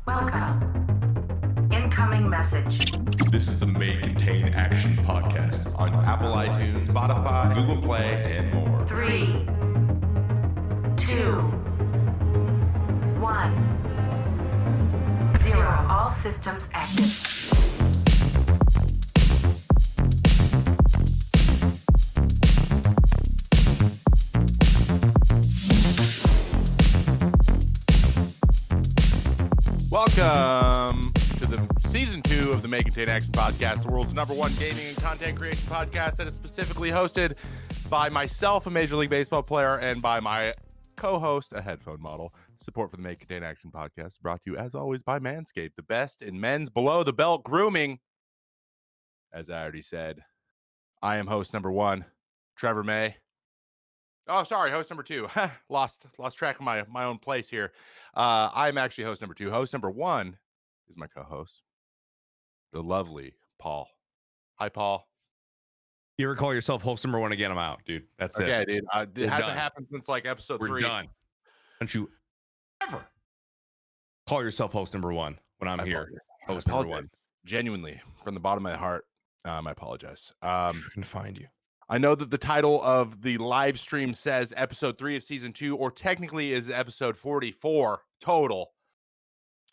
Welcome. Incoming message. This is the May Contain Action podcast on Apple iTunes, Spotify, Google Play, and more. 3, 2, 1, 0. All systems active. Welcome to the season 2 of the May Contain Action podcast, the world's #1 gaming and content creation podcast that is specifically hosted by myself, a Major League Baseball player, and by my co-host, a headphone model. Support for the May Contain Action podcast brought to you, as always, by Manscaped, the best in men's below-the-belt grooming. As I already said, I am host number 1, Trevor May. Oh, sorry, host number 2. Lost track of my own place here. I'm actually host number 2. Host number 1 is my co-host, the lovely Paul. Hi, Paul. You ever call yourself host number 1 again? I'm out, dude. That's Okay, it. dude. It hasn't happened since like episode 3. We're done. Don't you ever call yourself host number 1 when I'm here. Host number 1. Genuinely, from the bottom of my heart, I apologize. I can find you. I know that the title of the live stream says episode 3 of season 2, or technically is episode 44 total.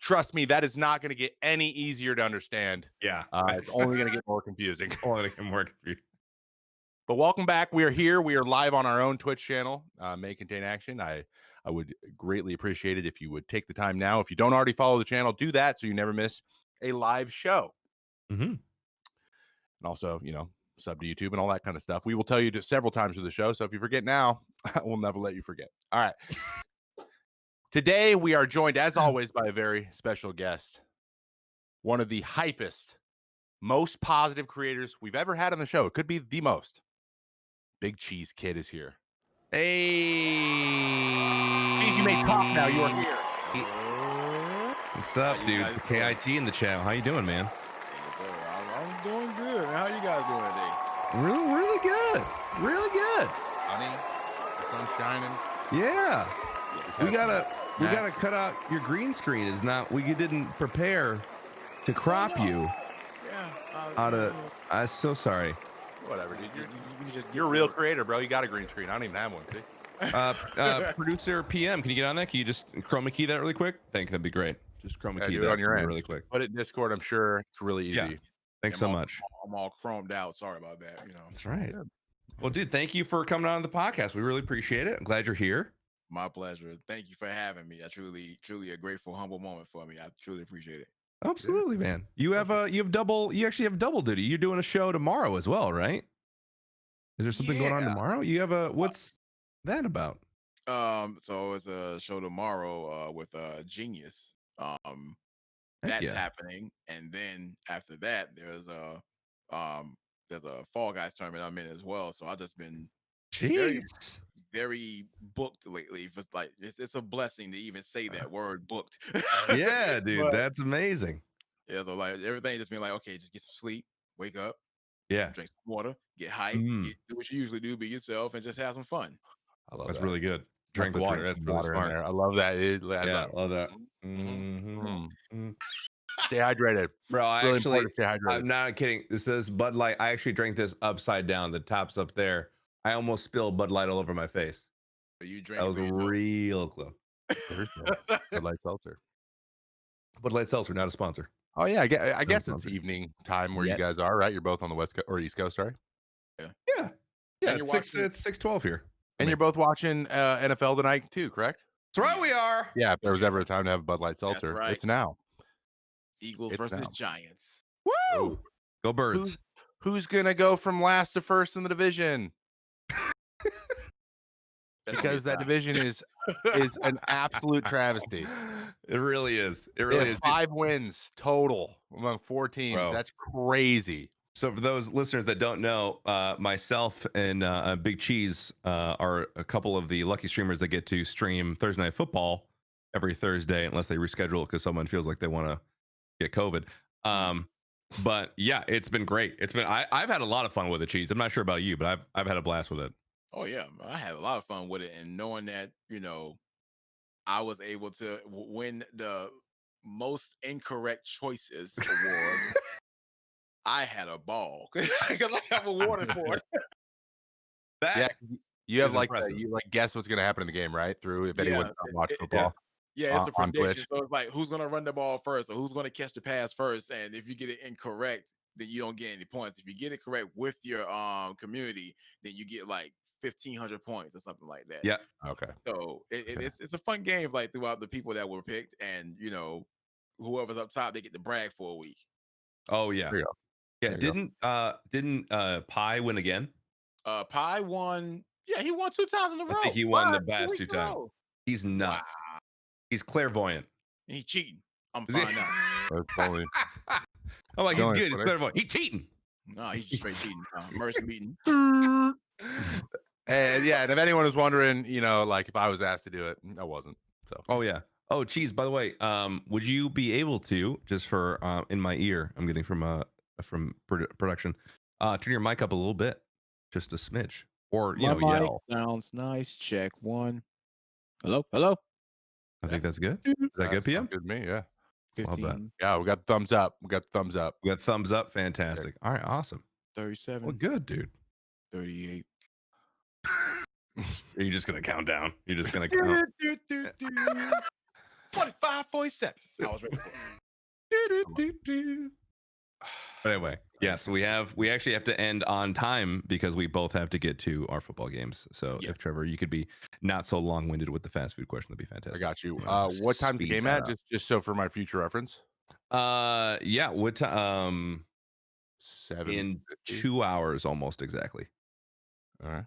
Trust me, that is not going to get any easier to understand. Yeah. It's only going to get more confusing. But welcome back. We are here. We are live on our own Twitch channel, May Contain Action. I would greatly appreciate it if you would take the time now. If you don't already follow the channel, do that so you never miss a live show. Mm-hmm. And also, sub to YouTube and all that kind of stuff. We will tell you several times through the show. So if you forget now, we'll never let you forget. All right. Today, we are joined, as always, by a very special guest. One of the hypest, most positive creators we've ever had on the show. It could be the most. Big Cheese Kid is here. Hey. Cheese, you may talk now. You are here. What's up, dude? It's the KIT in the channel. How you doing, man? I'm doing good. How you guys doing today? Really good. Really good. Honey, the sun's shining. Yeah. We gotta cut out your green screen. We didn't prepare to crop you out of. I'm so sorry. Whatever, dude. You're a real creator, bro. You got a green screen. I don't even have one. See? Producer PM, can you get on that? Can you just chroma key that really quick? That'd be great. Just chroma key do that it on your end really quick. Put it in Discord. I'm sure it's really easy. Yeah. Thanks so much. I'm all chromed out. Sorry about that. That's right. Well, dude, thank you for coming on the podcast. We really appreciate it. I'm glad you're here. My pleasure. Thank you for having me. That's truly a grateful, humble moment for me. I truly appreciate it. Absolutely, man. You actually have double duty. You're doing a show tomorrow as well, right? Is there something going on tomorrow? You have what's that about? So it's a show tomorrow with Genius. That's happening, and then after that there's a Fall Guys tournament I'm in as well. So I've just been very booked lately. It's a blessing to even say that word, booked. Yeah, dude, that's amazing. Yeah, so like everything just been like, okay, just get some sleep, wake up, drink some water, get hyped, do what you usually do, be yourself, and just have some fun. I love that's that. really good. Drink water. That's really smart. I love that. I love that. Stay hydrated, bro. Stay hydrated. I'm not kidding. This says Bud Light. I actually drank this upside down. The top's up there. I almost spilled Bud Light all over my face. You drank. That was real close. Bud Light Seltzer. Bud Light Seltzer, not a sponsor. Oh yeah, I guess it's evening time where you guys are, right? You're both on the West Coast or East Coast, right? Yeah. It's 6:12 here. And you're both watching NFL tonight too, correct? That's right, we are. Yeah, if there was ever a time to have Bud Light Seltzer, right. It's now. Eagles versus Giants. Woo! Go Birds. Who's gonna go from last to first in the division? Because that division is an absolute travesty. It really is. It really is. 5 wins total among 4 teams. Bro. That's crazy. So for those listeners that don't know, myself and Big Cheese are a couple of the lucky streamers that get to stream Thursday Night Football every Thursday, unless they reschedule because someone feels like they want to get COVID. But yeah, it's been great. I've had a lot of fun with it, Cheese. I'm not sure about you, but I've had a blast with it. Oh yeah, I had a lot of fun with it, and knowing that I was able to win most incorrect choices award. I had a ball because I have awarded for it. Yeah, you have impressive. you guess what's gonna happen in the game, right? Through if anyone's not watched football. Yeah, it's a on prediction. Twitch. So it's like who's gonna run the ball first or who's gonna catch the pass first. And if you get it incorrect, then you don't get any points. If you get it correct with your community, then you get like 1,500 points or something like that. Yeah. Okay. So it's a fun game like throughout the people that were picked, and whoever's up top, they get to brag for a week. Oh yeah. There you go. Yeah. There you Didn't Pi win again? Pi won. Yeah, he won 2 times in a row. I think he won the Two past weeks 2 in a times. row. He's nuts. Wow. He's clairvoyant. And he cheating. I'm Is he- finding out. That's funny. I'm like, he's Only good. He's funny. clairvoyant. He's cheating. No, he's just straight cheating. Mercy meeting. And yeah, and if anyone was wondering, like if I was asked to do it, I wasn't. So Oh yeah. Oh, Cheese. By the way, would you be able to just for in my ear? I'm getting from production. Turn your mic up a little bit, just a smidge, or My mic yell. sounds nice. Check 1. Hello. I think that's good. Is that good, PM? Good to me, yeah. Love that. 15, Yeah, we got thumbs up. We got thumbs up. Fantastic. All right, awesome. 37, Well, good, dude. 38. Are you just gonna count down? You're just gonna count. 45, 47. I was ready for it. But anyway, yes, we actually have to end on time because we both have to get to our football games. So Yes. if Trevor, you could be not so long-winded with the fast food question, that'd be fantastic. I got you. Yeah, What time's the speed game that at? Just so for my future reference. Yeah, what time? 7 In 2 hours almost exactly. All right.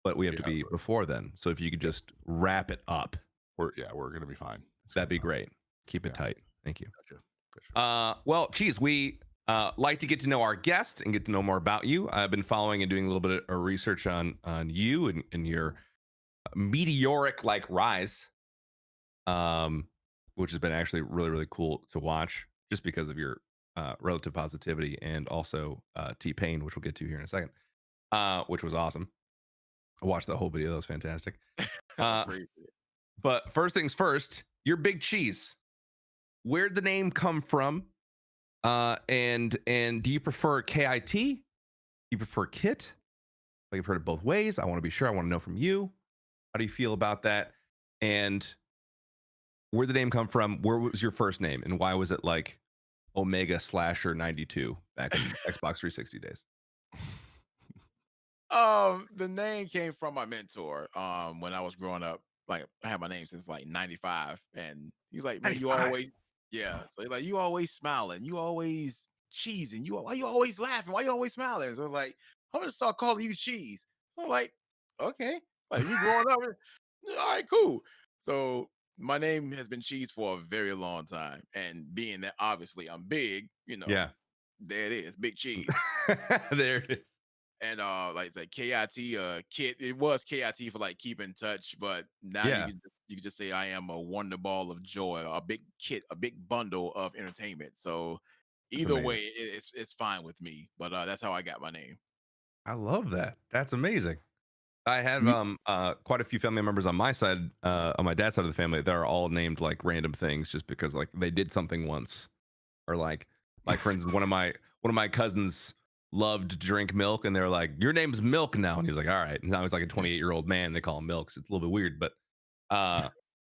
But we have to Yeah, be before then. So if you could just wrap it up, We're gonna be fine. that'd be great. Keep it Yeah. tight. Thank you. Gotcha. Well, geez, we like to get to know our guest and get to know more about you. I've been following and doing a little bit of research on you and your meteoric rise, which has been actually really, really cool to watch just because of your relative positivity and also T-Pain, which we'll get to here in a second, which was awesome. I watched the whole video. That was fantastic. But first things first, you're Big Cheese. Where'd the name come from? And do you prefer KIT? Do you prefer Kit? Like, I've heard it both ways. I want to be sure. I want to know from you. How do you feel about that? And where'd the name come from? Where was your first name? And why was it like Omega Slasher 92 back in Xbox 360 days? The name came from my mentor. When I was growing up, like I had my name since like 95, and he's like, man, you 95? always, yeah. So he's like, you always smiling, you always cheesing, why you always laughing, why you always smiling? So I was like, I'm gonna start calling you Cheese. So I'm like, okay, like you growing up, all right, cool. So my name has been Cheese for a very long time, and being that obviously I'm big, Yeah. there it is, Big Cheese. There it is. And like the KIT, Kit, it was KIT for like keep in touch, but now Yeah. you can just say I am a wonder ball of joy, a big kit, a big bundle of entertainment. So either amazing. way, it's fine with me. But that's how I got my name. I love that. That's amazing. I have quite a few family members on my side, on my dad's side of the family, that are all named like random things just because like they did something once, or like for instance, one of my cousins loved to drink milk, and they're like, "Your name's Milk now," and he's like, "All right." And now he's like a 28-year-old man. They call him Milk. So it's a little bit weird, but yeah,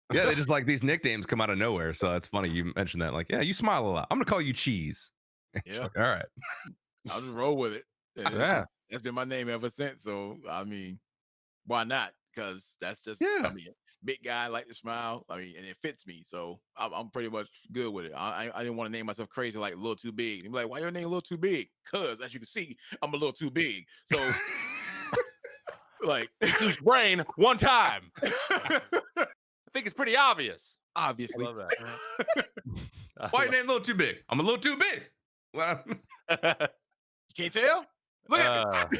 they just like these nicknames come out of nowhere. So that's funny you mentioned that. Like, yeah, you smile a lot. I'm gonna call you Cheese. Yeah, like, all right. I'll just roll with it. And Yeah. that's been my name ever since. So I mean, why not? Because that's just Yeah. I mean, big guy, like to smile. I mean, and it fits me, so I'm pretty much good with it. I didn't want to name myself crazy like a little too big. You're like, why your name a little too big? Cause as you can see, I'm a little too big. So like Huge brain one time. I think it's pretty obvious. obviously. Love that. Why your name a little too big? I'm a little too big. Well, You can't tell? Look at me.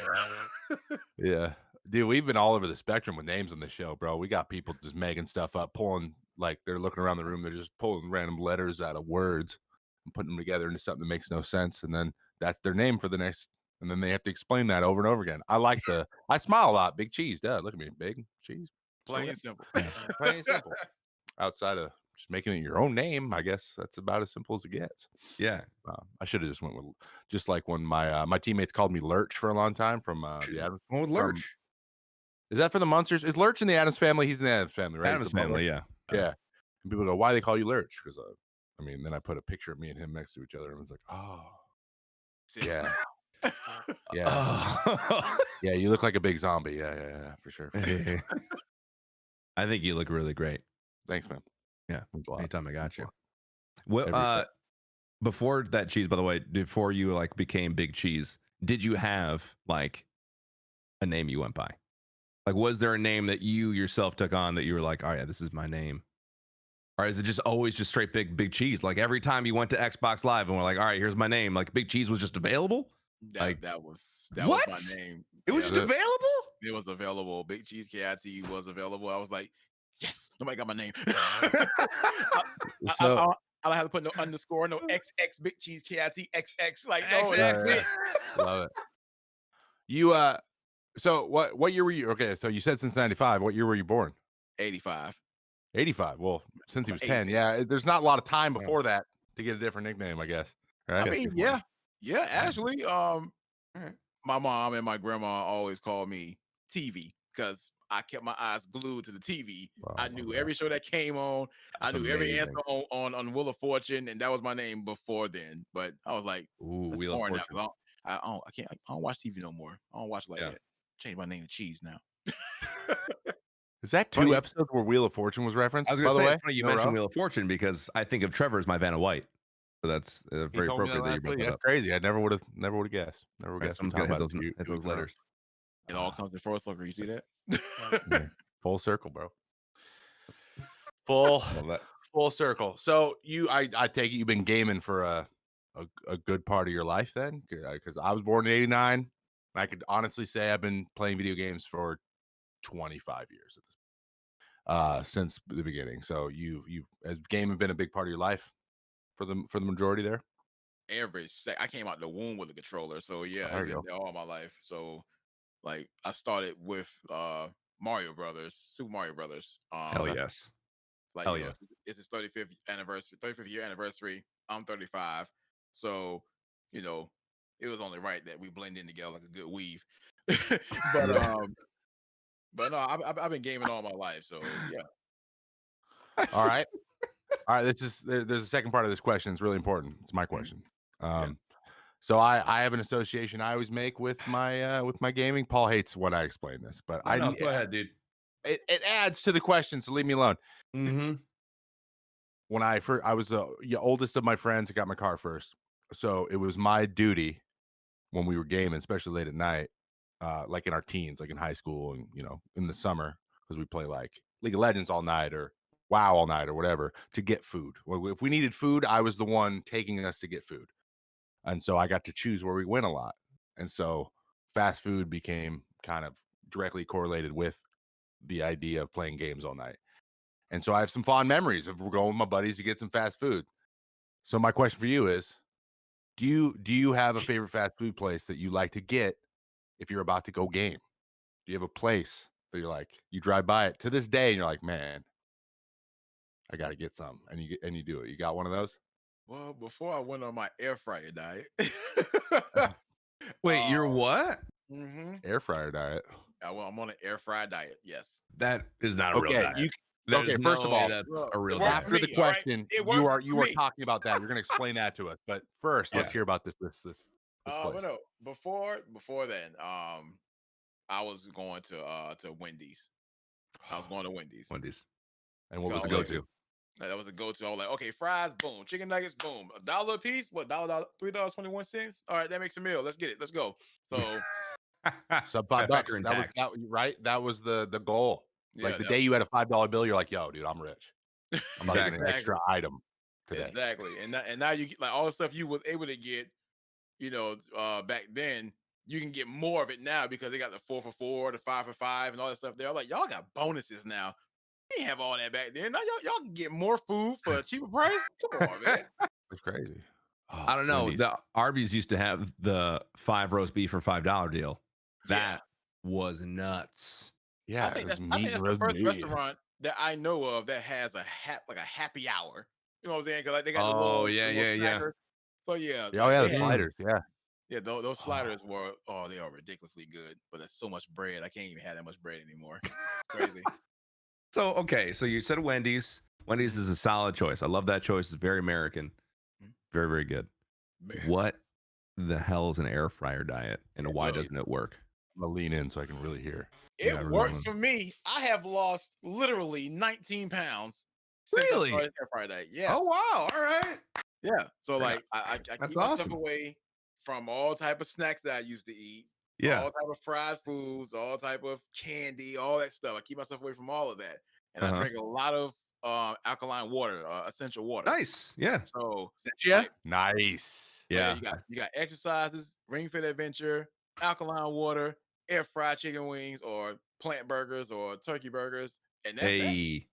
Yeah. Dude, we've been all over the spectrum with names on the show, bro. We got people just making stuff up, pulling, like they're looking around the room, they're just pulling random letters out of words and putting them together into something that makes no sense. And then that's their name for the next, and then they have to explain that over and over again. I smile a lot. Big Cheese, Dad. Look at me. Big Cheese. Plain and simple. Plain and simple. Outside of just making it your own name. I guess that's about as simple as it gets. Yeah. I should have just went with just like when my teammates called me Lurch for a long time from the Adams. Well, Lurch. Is that for the Munsters? Is Lurch in the Adams family? He's in the Adams family, right? Adams family, yeah. Yeah. And people go, why do they call you Lurch? Because I mean, then I put a picture of me and him next to each other, and it's like, oh, yeah, yeah, yeah. You look like a big zombie. Yeah, for sure. I think you look really great. Thanks, man. Yeah. Anytime I got you. Well, Well, before that cheese, by the way, before you like became Big Cheese, did you have like a name you went by? Like, was there a name that you yourself took on that you were like, oh yeah, this is my name? Or is it just always just straight Big Cheese? Like every time you went to Xbox Live and we're like, all right, here's my name. Like Big Cheese was just available? That was what? my name. It was just available? It was available. Big Cheese KIT was available. I was like, yes, nobody got my name. So I don't have to put no underscore, no XX, Big Cheese KIT, XX. Like, XX. Love it. You so what year were you? Okay, so you said since 95. What year were you born? 85. 85. Well, since he was 10, yeah. There's not a lot of time before that to get a different nickname, I guess. Right? I mean, yeah. Actually, my mom and my grandma always called me TV because I kept my eyes glued to the TV. I knew every show that came on. I knew every answer on Wheel of Fortune, and that was my name before then. But I was like, ooh, Wheel of Fortune. I don't watch TV no more. I don't watch it like that. Change my name to Cheese now. Is that two episodes where Wheel of Fortune was referenced? I was going to say, it's funny you mentioned Wheel of Fortune because I think of Trevor as my Vanna White. So that's very appropriate that you brought that up. Crazy. I never would have guessed. Never would have guessed. I'm going to hit those letters. It all comes to Pro Soccer. You see that? Full circle, bro. Full circle. So I take it you've been gaming for a good part of your life then? Because I was born in '89. I could honestly say I've been playing video games for 25 years at this since the beginning. So you've has gaming been a big part of your life for the majority there? I came out the womb with a controller, so yeah, I've been there all my life. So like I started with Mario Brothers, Super Mario Brothers. Hell yes. Like hell yes. It's his 35th year anniversary. I'm 35. So, it was only right that we blend in together like a good weave. But no, I've been gaming all my life, so yeah. All right. There's a second part of this question. It's really important. It's my question. So I have an association I always make with my gaming. Paul hates when I explain this, but go ahead, dude. It adds to the question, so leave me alone. Mm-hmm. When I was the oldest of my friends, I got my car first, so it was my duty when we were gaming, especially late at night, like in our teens, like in high school, and in the summer, because we play like League of Legends all night or WoW all night or whatever, to get food. If we needed food, I was the one taking us to get food, and so I got to choose where we went a lot, and so fast food became kind of directly correlated with the idea of playing games all night. And so I have some fond memories of going with my buddies to get some fast food. So my question for you is, do you have a favorite fast food place that you like to get if you're about to go game? Do you have a place that you're like, you drive by it to this day and you're like, man, I got to get some, and you do it? You got one of those? Well, before I went on my air fryer diet. Wait, you're what? Mm-hmm. Air fryer diet. I'm on an air fryer diet. Yes. That is not a real diet. First of all, that's a real after the question, right? you are talking about that. You're going to explain that to us. But first, let's hear about this place. But no, before then, I was going to Wendy's. I was going to Wendy's. And what was the go-to? That was a go-to. I was like, okay, fries, boom. Chicken nuggets, boom. $1 a piece. What, $3.21? All right, that makes a meal. Let's get it. Let's go. So sub $5. That right? That was the goal. Like the day you had a $5 bill, you're like, yo, dude, I'm rich. I'm not getting an extra item today. Exactly. And now you get like all the stuff you was able to get, back then. You can get more of it now because they got the 4 for $4, the 5 for $5, and all that stuff there. I'm like, y'all got bonuses now. We didn't have all that back then. Now y'all can get more food for a cheaper price. Come on, man. It's crazy. I don't know. The Arby's used to have the 5 roast beef for $5 deal. That was nuts. Yeah, I think that's the first restaurant that I know of that has a happy hour. You know what I'm saying? Because like they got Oh, the little yeah. snackers. So yeah, Oh like yeah, they the had sliders. Yeah. yeah those sliders were they are ridiculously good. But that's so much bread. I can't even have that much bread anymore. It's crazy. So okay, so you said Wendy's. Wendy's is a solid choice. I love that choice. It's very American. Very, very good. Man. What the hell is an air fryer diet, and why Well, doesn't it work? I'm gonna lean in so I can really hear. It Yeah, I really works want- for me. I have lost literally 19 pounds since Really? I started air fryer diet. Yes. Oh wow! All right. Yeah. So Yeah. like I That's keep myself awesome. away from all type of snacks that I used to eat. Yeah. All type of fried foods, all type of candy, all that stuff. I keep myself away from all of that. And I drink a lot of alkaline water, essential water. Nice. Yeah. So Yeah. Nice. Yeah. you got exercises, ring fit adventure, alkaline water, air fried chicken wings, or plant burgers or turkey burgers. And that's that. Hey.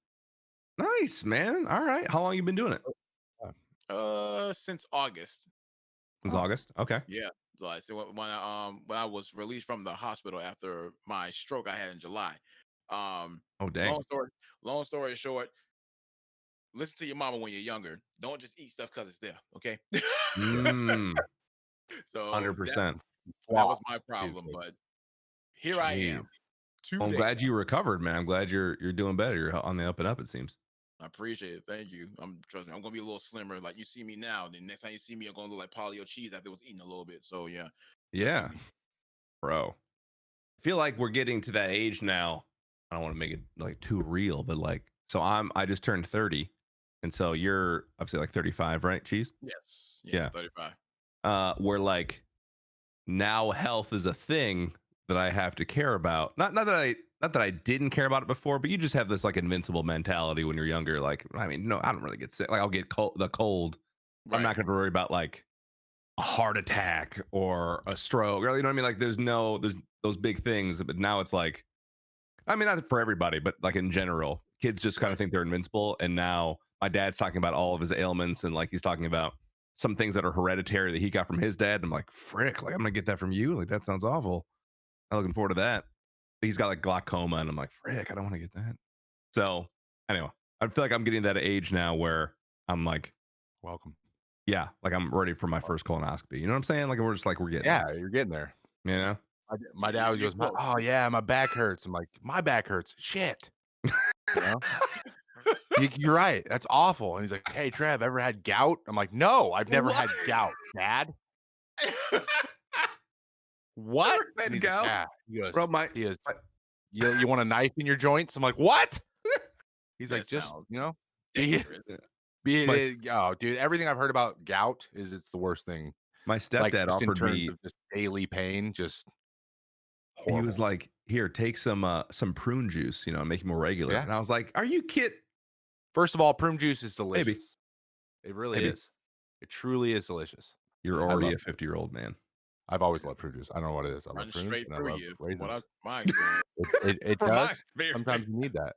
Nice, man. All right. How long you been doing it? Since August. Since August. Okay. Yeah. Like so when I was released from the hospital after my stroke I had in July. Oh dang. Long story short, listen to your mama when you're younger. Don't just eat stuff because it's there. Okay. So 100%. that was my problem. But here I am. Well, I'm glad you recovered, man. I'm glad you're doing better. You're on the up and up, it seems. I appreciate it. Thank you. Trust me, I'm gonna be a little slimmer. Like you see me now, the next time you see me, I'm gonna look like Polly Cheese after I was eating a little bit. So yeah. Yeah. Bro. I feel like we're getting to that age now. I don't want to make it like too real, but like so I just turned 30. And so you're obviously like 35, right? Cheese? Yes. Yeah. 35. Where like now health is a thing that I have to care about. Not that I didn't care about it before, but you just have this like invincible mentality when you're younger. Like, I mean, no, I don't really get sick. Like I'll get the cold. Right. I'm not going to worry about like a heart attack or a stroke. Or, you know what I mean? Like there's those big things, but now it's like, I mean, not for everybody, but like in general, kids just kind of think they're invincible. And now my dad's talking about all of his ailments and like he's talking about some things that are hereditary that he got from his dad. And I'm like, frick, like I'm gonna get that from you. Like that sounds awful. I'm looking forward to that. He's got like glaucoma, and I'm like, frick, I don't want to get that. So anyway, I feel like I'm getting that age now where I'm like, welcome. Yeah, like I'm ready for my first colonoscopy. You know what I'm saying? Like we're getting there. You're getting there. You know? My dad always goes, oh yeah, my back hurts. I'm like, my back hurts. Shit. You know? You're right. That's awful. And he's like, hey, Trev, ever had gout? I'm like, no, I've never had gout, Dad. What? Had gout? Like, yeah. He goes, bro, you want a knife in your joints? I'm like, what? He's like, just, you know, oh, dude, everything I've heard about gout is it's the worst thing. My stepdad offered me just daily pain, just horrible. He was like, here, take some prune juice, you know, make it more regular. Yeah. And I was like, are you kidding? First of all, prune juice is delicious. Maybe. It really is. It truly is delicious. You're already a 50-year-old man. I've always loved prune juice. I don't know what it is. I love Running prunes straight and I through love you. raisins. My experience. It From my does. experience. Sometimes you need that.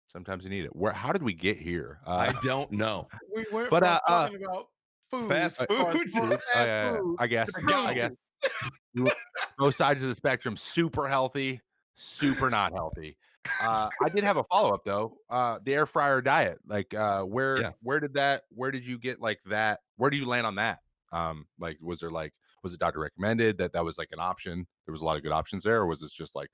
Sometimes you need it. How did we get here? I don't know. We went But, from talking about food. Fast food. I guess. Both sides of the spectrum, super healthy, super not healthy. I did have a follow-up though. The air fryer diet. Like where did you get like that? Where do you land on that? Like was it doctor recommended that was like an option? There was a lot of good options there, or was this just like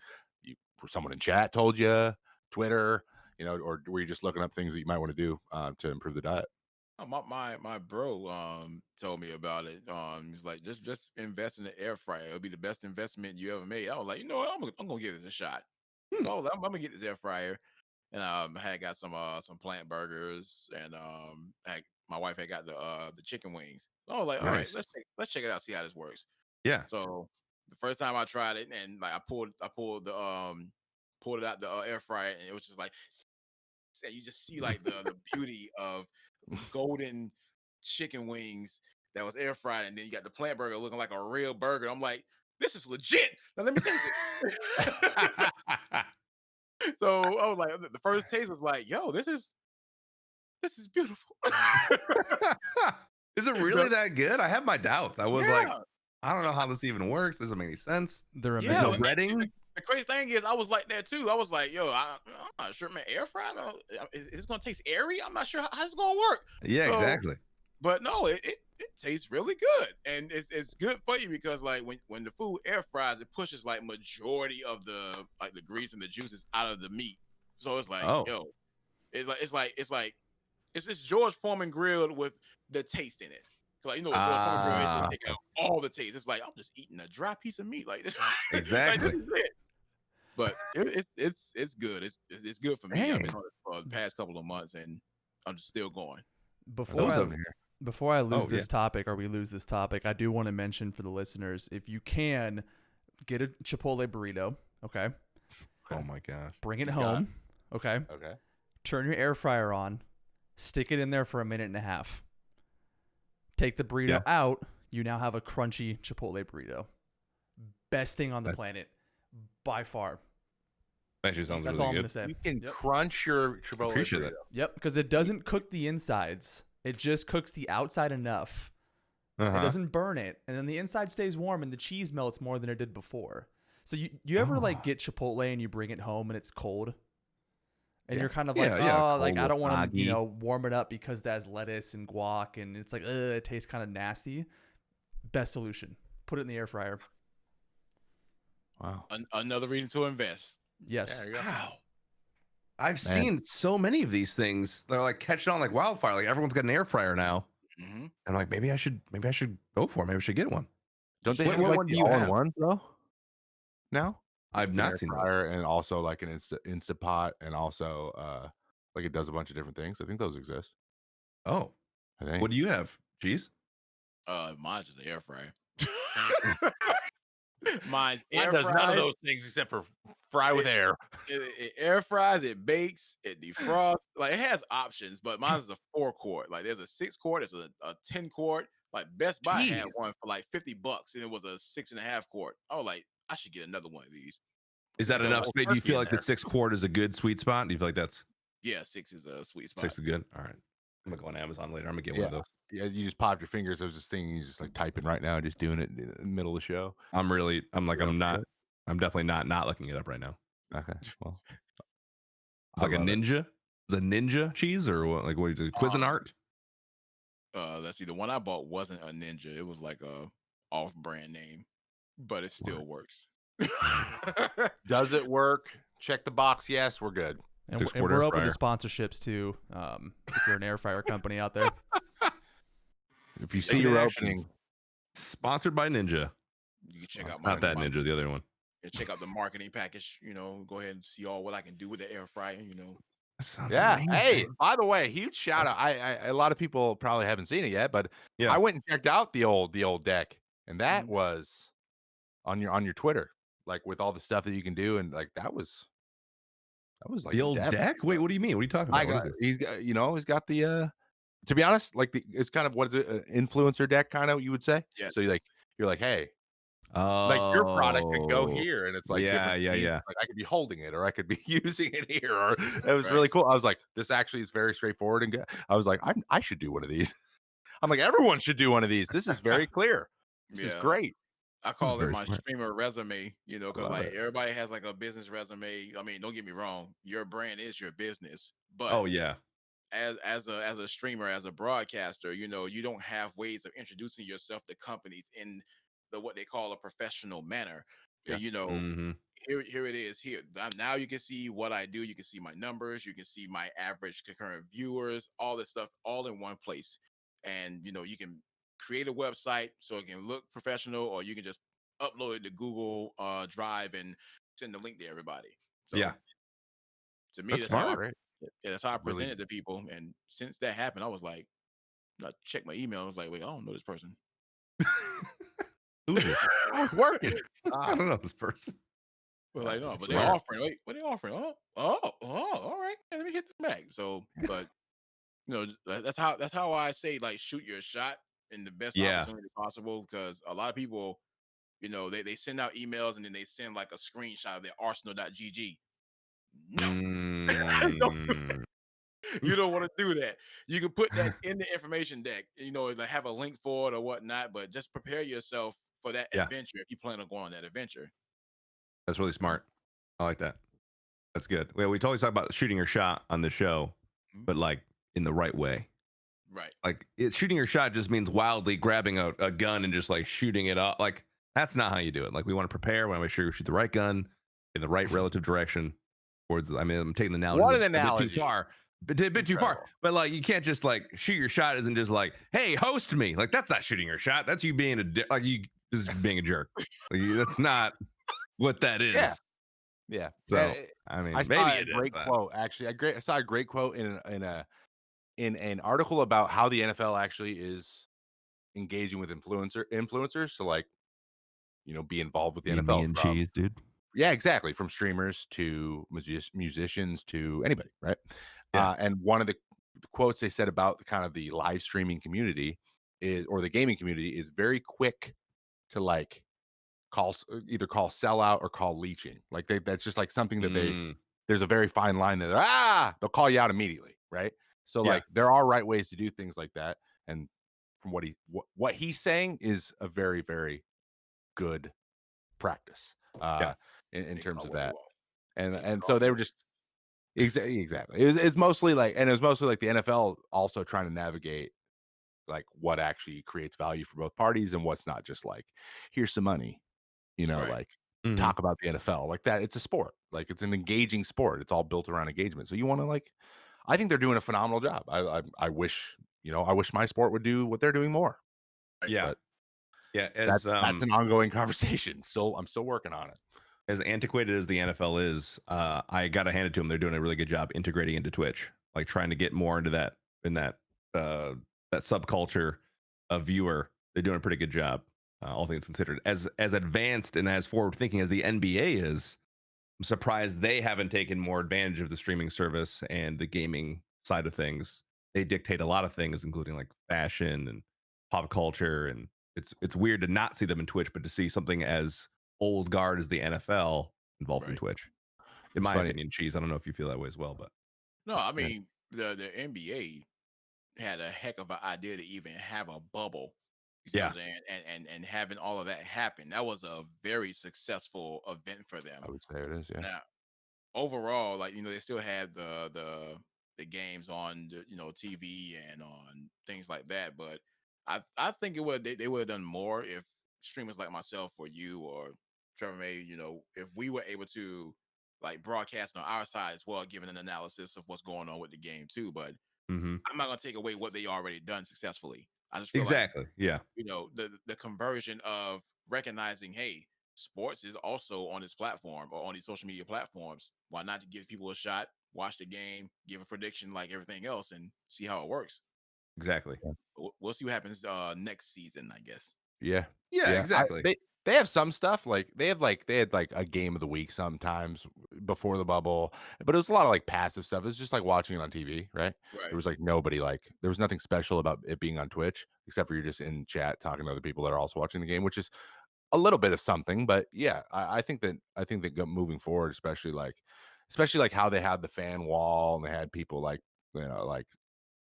someone in chat told you, Twitter, you know, or were you just looking up things that you might want to do to improve the diet? My bro told me about it. He's like, just invest in the air fryer. It'll be the best investment you ever made. I was like, you know what, I'm gonna give this a shot. So I was like, I'm gonna get this air fryer, and I had got some plant burgers, and my wife had got the chicken wings. I was like, all right, let's check it out, see how this works. Yeah. So the first time I tried it, and like I pulled it out the air fryer, and it was just like, and you just see like the beauty of golden chicken wings that was air fried, and then you got the plant burger looking like a real burger. I'm like, this is legit. Now let me taste it. So I was like, the first taste was like, yo, this is beautiful. Is it really that good? I have my doubts. I was like, I don't know how this even works. Doesn't make any sense. They're There's amazing. no breading. The crazy thing is, I was like that too. I was like, yo, I'm not sure, man. Air fry, no, is this gonna taste airy? I'm not sure how it's gonna work. Yeah, So, exactly. but no, it tastes really good, and it's good for you because like when the food air fries, it pushes like majority of the like the grease and the juices out of the meat. So it's like, yo, it's this George Foreman grilled with the taste in it. So like, what George Foreman grill is, just take out all the taste. It's like I'm just eating a dry piece of meat, like this. Exactly. Like, this is it. But it's good. It's good for me. I've been on it for the past couple of months, and I'm just still going. Before I lose this topic, or we lose this topic, I do want to mention for the listeners, if you can, get a Chipotle burrito. Okay. Oh my gosh. Bring it home. Okay. Okay. Turn your air fryer on. Stick it in there for a minute and a half. Take the burrito out. You now have a crunchy Chipotle burrito. Best thing on the planet, by far. Actually, sounds That's really all I'm good. gonna say. You can crunch your Chipotle Appreciate burrito. that. Yep, because it doesn't cook the insides. It just cooks the outside enough. It doesn't burn it, and then the inside stays warm, and the cheese melts more than it did before. So you ever like get Chipotle and you bring it home and it's cold, and you're kind of like, like I don't want to warm it up because that's lettuce and guac, and it's like it tastes kind of nasty. Best solution: put it in the air fryer. Wow. Another reason to invest. Yes. Wow. I've seen so many of these things. They're like catching on like wildfire. Like everyone's got an air fryer now. Mm-hmm. And like maybe I should go for it. Maybe I should get one. Don't they What have like one do the you have? all-in-ones though? No, I've not seen those. and also like an Instapot, and also like it does a bunch of different things. I think those exist. Oh, I think. what do you have? Cheese? Mine's just an air fryer. Mine does none of those things except for fry with air. It air fries, it bakes, it defrosts. Like it has options, but mine is a 4-quart. Like there's a 6-quart, there's a 10-quart. Like Best Buy had one for like $50, and it was a 6.5-quart. I was like, I should get another one of these. Is that enough? Do you feel like the 6-quart is a good sweet spot? Do you feel like that's 6 is a sweet spot? 6 is good. All right, I'm gonna go on Amazon later. I'm gonna get one of those. Yeah, you just popped your fingers. I was just thinking, you just like typing right now, just doing it in the middle of the show. I'm definitely not looking it up right now. Okay, well, it's like a ninja. Is a ninja cheese or what? Like what is it? Cuisinart? Let's see. The one I bought wasn't a Ninja. It was like a off-brand name, but it still works. Does it work? Check the box. Yes, we're good. And we're open to sponsorships too. If you're an air fryer company out there. If you see your opening, sponsored by Ninja. You can check out not that Ninja, the other one. Yeah, check out the marketing package. Go ahead and see all what I can do with the air fryer. Yeah. Amazing. Hey, by the way, huge shout out. A lot of people probably haven't seen it yet, but I went and checked out the old deck, and that was on your Twitter, like with all the stuff that you can do, and like that was like the old deck. Wait, what do you mean? What are you talking about? He's got the to be honest, like it's kind of what is it, an influencer deck, kind of, you would say. Yeah. So you're like, hey, like your product could go here, and it's like yeah. Like I could be holding it, or I could be using it here, or it was really cool. I was like, this actually is very straightforward and good. I was like, I should do one of these. I'm like, everyone should do one of these. This is very clear. This is great. I call it my streamer resume, because like everybody has like a business resume. I mean, don't get me wrong, your brand is your business, but as a streamer, as a broadcaster, you don't have ways of introducing yourself to companies in what they call a professional manner. Yeah. Here it is. Here now you can see what I do. You can see my numbers. You can see my average concurrent viewers. All this stuff, all in one place. And you can create a website so it can look professional, or you can just upload it to Google Drive and send the link to everybody. So to me, that's smart. That's how I present it to people. And since that happened, I was like, I checked my email. I was like, wait, I don't know this person. Who's this? Working. I don't know this person. Well, like, no, but they're offering. Wait, what are they offering? Oh, all right. Let me hit the bag. So, but that's how I say, like, shoot your shot in the best opportunity possible, because a lot of people, they send out emails and then they send like a screenshot of their arsenal.gg. No. You don't want to do that. You can put that in the information deck, like have a link for it or whatnot, but just prepare yourself for that adventure if you plan on going on that adventure. That's really smart. I like that. That's good. Well, we totally talk about shooting your shot on the show, but like in the right way. Right. Like shooting your shot just means wildly grabbing a gun and just like shooting it up. Like that's not how you do it. Like we want to prepare. We want to make sure you shoot the right gun in the right relative direction towards. I mean, I'm taking the analogy What an a bit analogy. too far. But a bit too far. But like you can't just like shoot your shot isn't just like, hey, host me. Like that's not shooting your shot. That's you being like you just being a jerk. Like, that's not what that is. Yeah. Yeah. So I mean, I maybe saw it a great is. quote actually. I saw a great quote in an article about how the NFL actually is engaging with influencers to like, be involved with the NFL from cheese, dude. yeah, exactly, from streamers to musicians to anybody, right? Yeah. And one of the quotes they said about the kind of the live streaming community or the gaming community is very quick to like either call sellout or call leeching. Like that's just like something that there's a very fine line that they'll call you out immediately, right? So like there are right ways to do things like that, and from what he's saying is a very, very good practice in terms of that. And so they were just exactly. It's mostly like, and it was mostly like the NFL also trying to navigate like what actually creates value for both parties and what's not just like here's some money, like talk about the NFL like that. It's a sport, like it's an engaging sport. It's all built around engagement. So you want to like, I think they're doing a phenomenal job. I wish I wish my sport would do what they're doing more. Yeah. But yeah. that's an ongoing conversation. I'm still working on it. As antiquated as the NFL is, I got to hand it to them. They're doing a really good job integrating into Twitch, like trying to get more into that that subculture of viewer. They're doing a pretty good job, all things considered. As advanced and as forward thinking as the NBA is, I'm surprised they haven't taken more advantage of the streaming service and the gaming side of things. They dictate a lot of things, including like fashion and pop culture, and it's weird to not see them in Twitch, but to see something as old guard as the NFL involved in Twitch. In my opinion, Cheese. I don't know if you feel that way as well, but no, I mean the NBA had a heck of an idea to even have a bubble. You know what I'm saying? And having all of that happen, that was a very successful event for them. I would say it is, yeah. Now, overall, like they still had the games on TV and on things like that, but I think they would have done more if streamers like myself or you or Trevor May, if we were able to like broadcast on our side as well, giving an analysis of what's going on with the game too. But I'm not gonna take away what they already done successfully. I just feel like, the conversion of recognizing, hey, sports is also on this platform or on these social media platforms. Why not give people a shot, watch the game, give a prediction like everything else, and see how it works? Exactly. We'll see what happens next season, I guess. Yeah. Exactly. They have some stuff like they had like a game of the week sometimes before the bubble, but it was a lot of like passive stuff. It was just like watching it on TV, right? There was like there was nothing special about it being on Twitch except for you're just in chat talking to other people that are also watching the game, which is a little bit of something. But yeah, I think that moving forward, especially like how they had the fan wall and they had people like like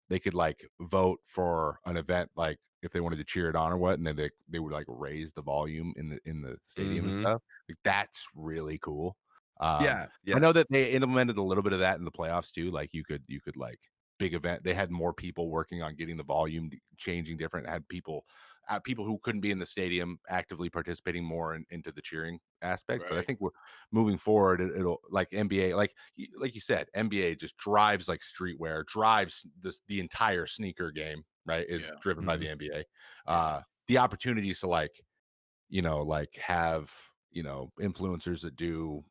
they could like vote for an event like if they wanted to cheer it on or what, and then they would like raise the volume in the stadium and stuff. Like that's really cool. I know that they implemented a little bit of that in the playoffs too. Like you could like big event. They had more people working on getting the volume changing different. Had people who couldn't be in the stadium actively participating more into the cheering aspect. But I think we're moving forward. It'll like NBA, like you said, NBA just drives like streetwear, drives the entire sneaker game. Right, is driven by the NBA. The opportunities to like have influencers that do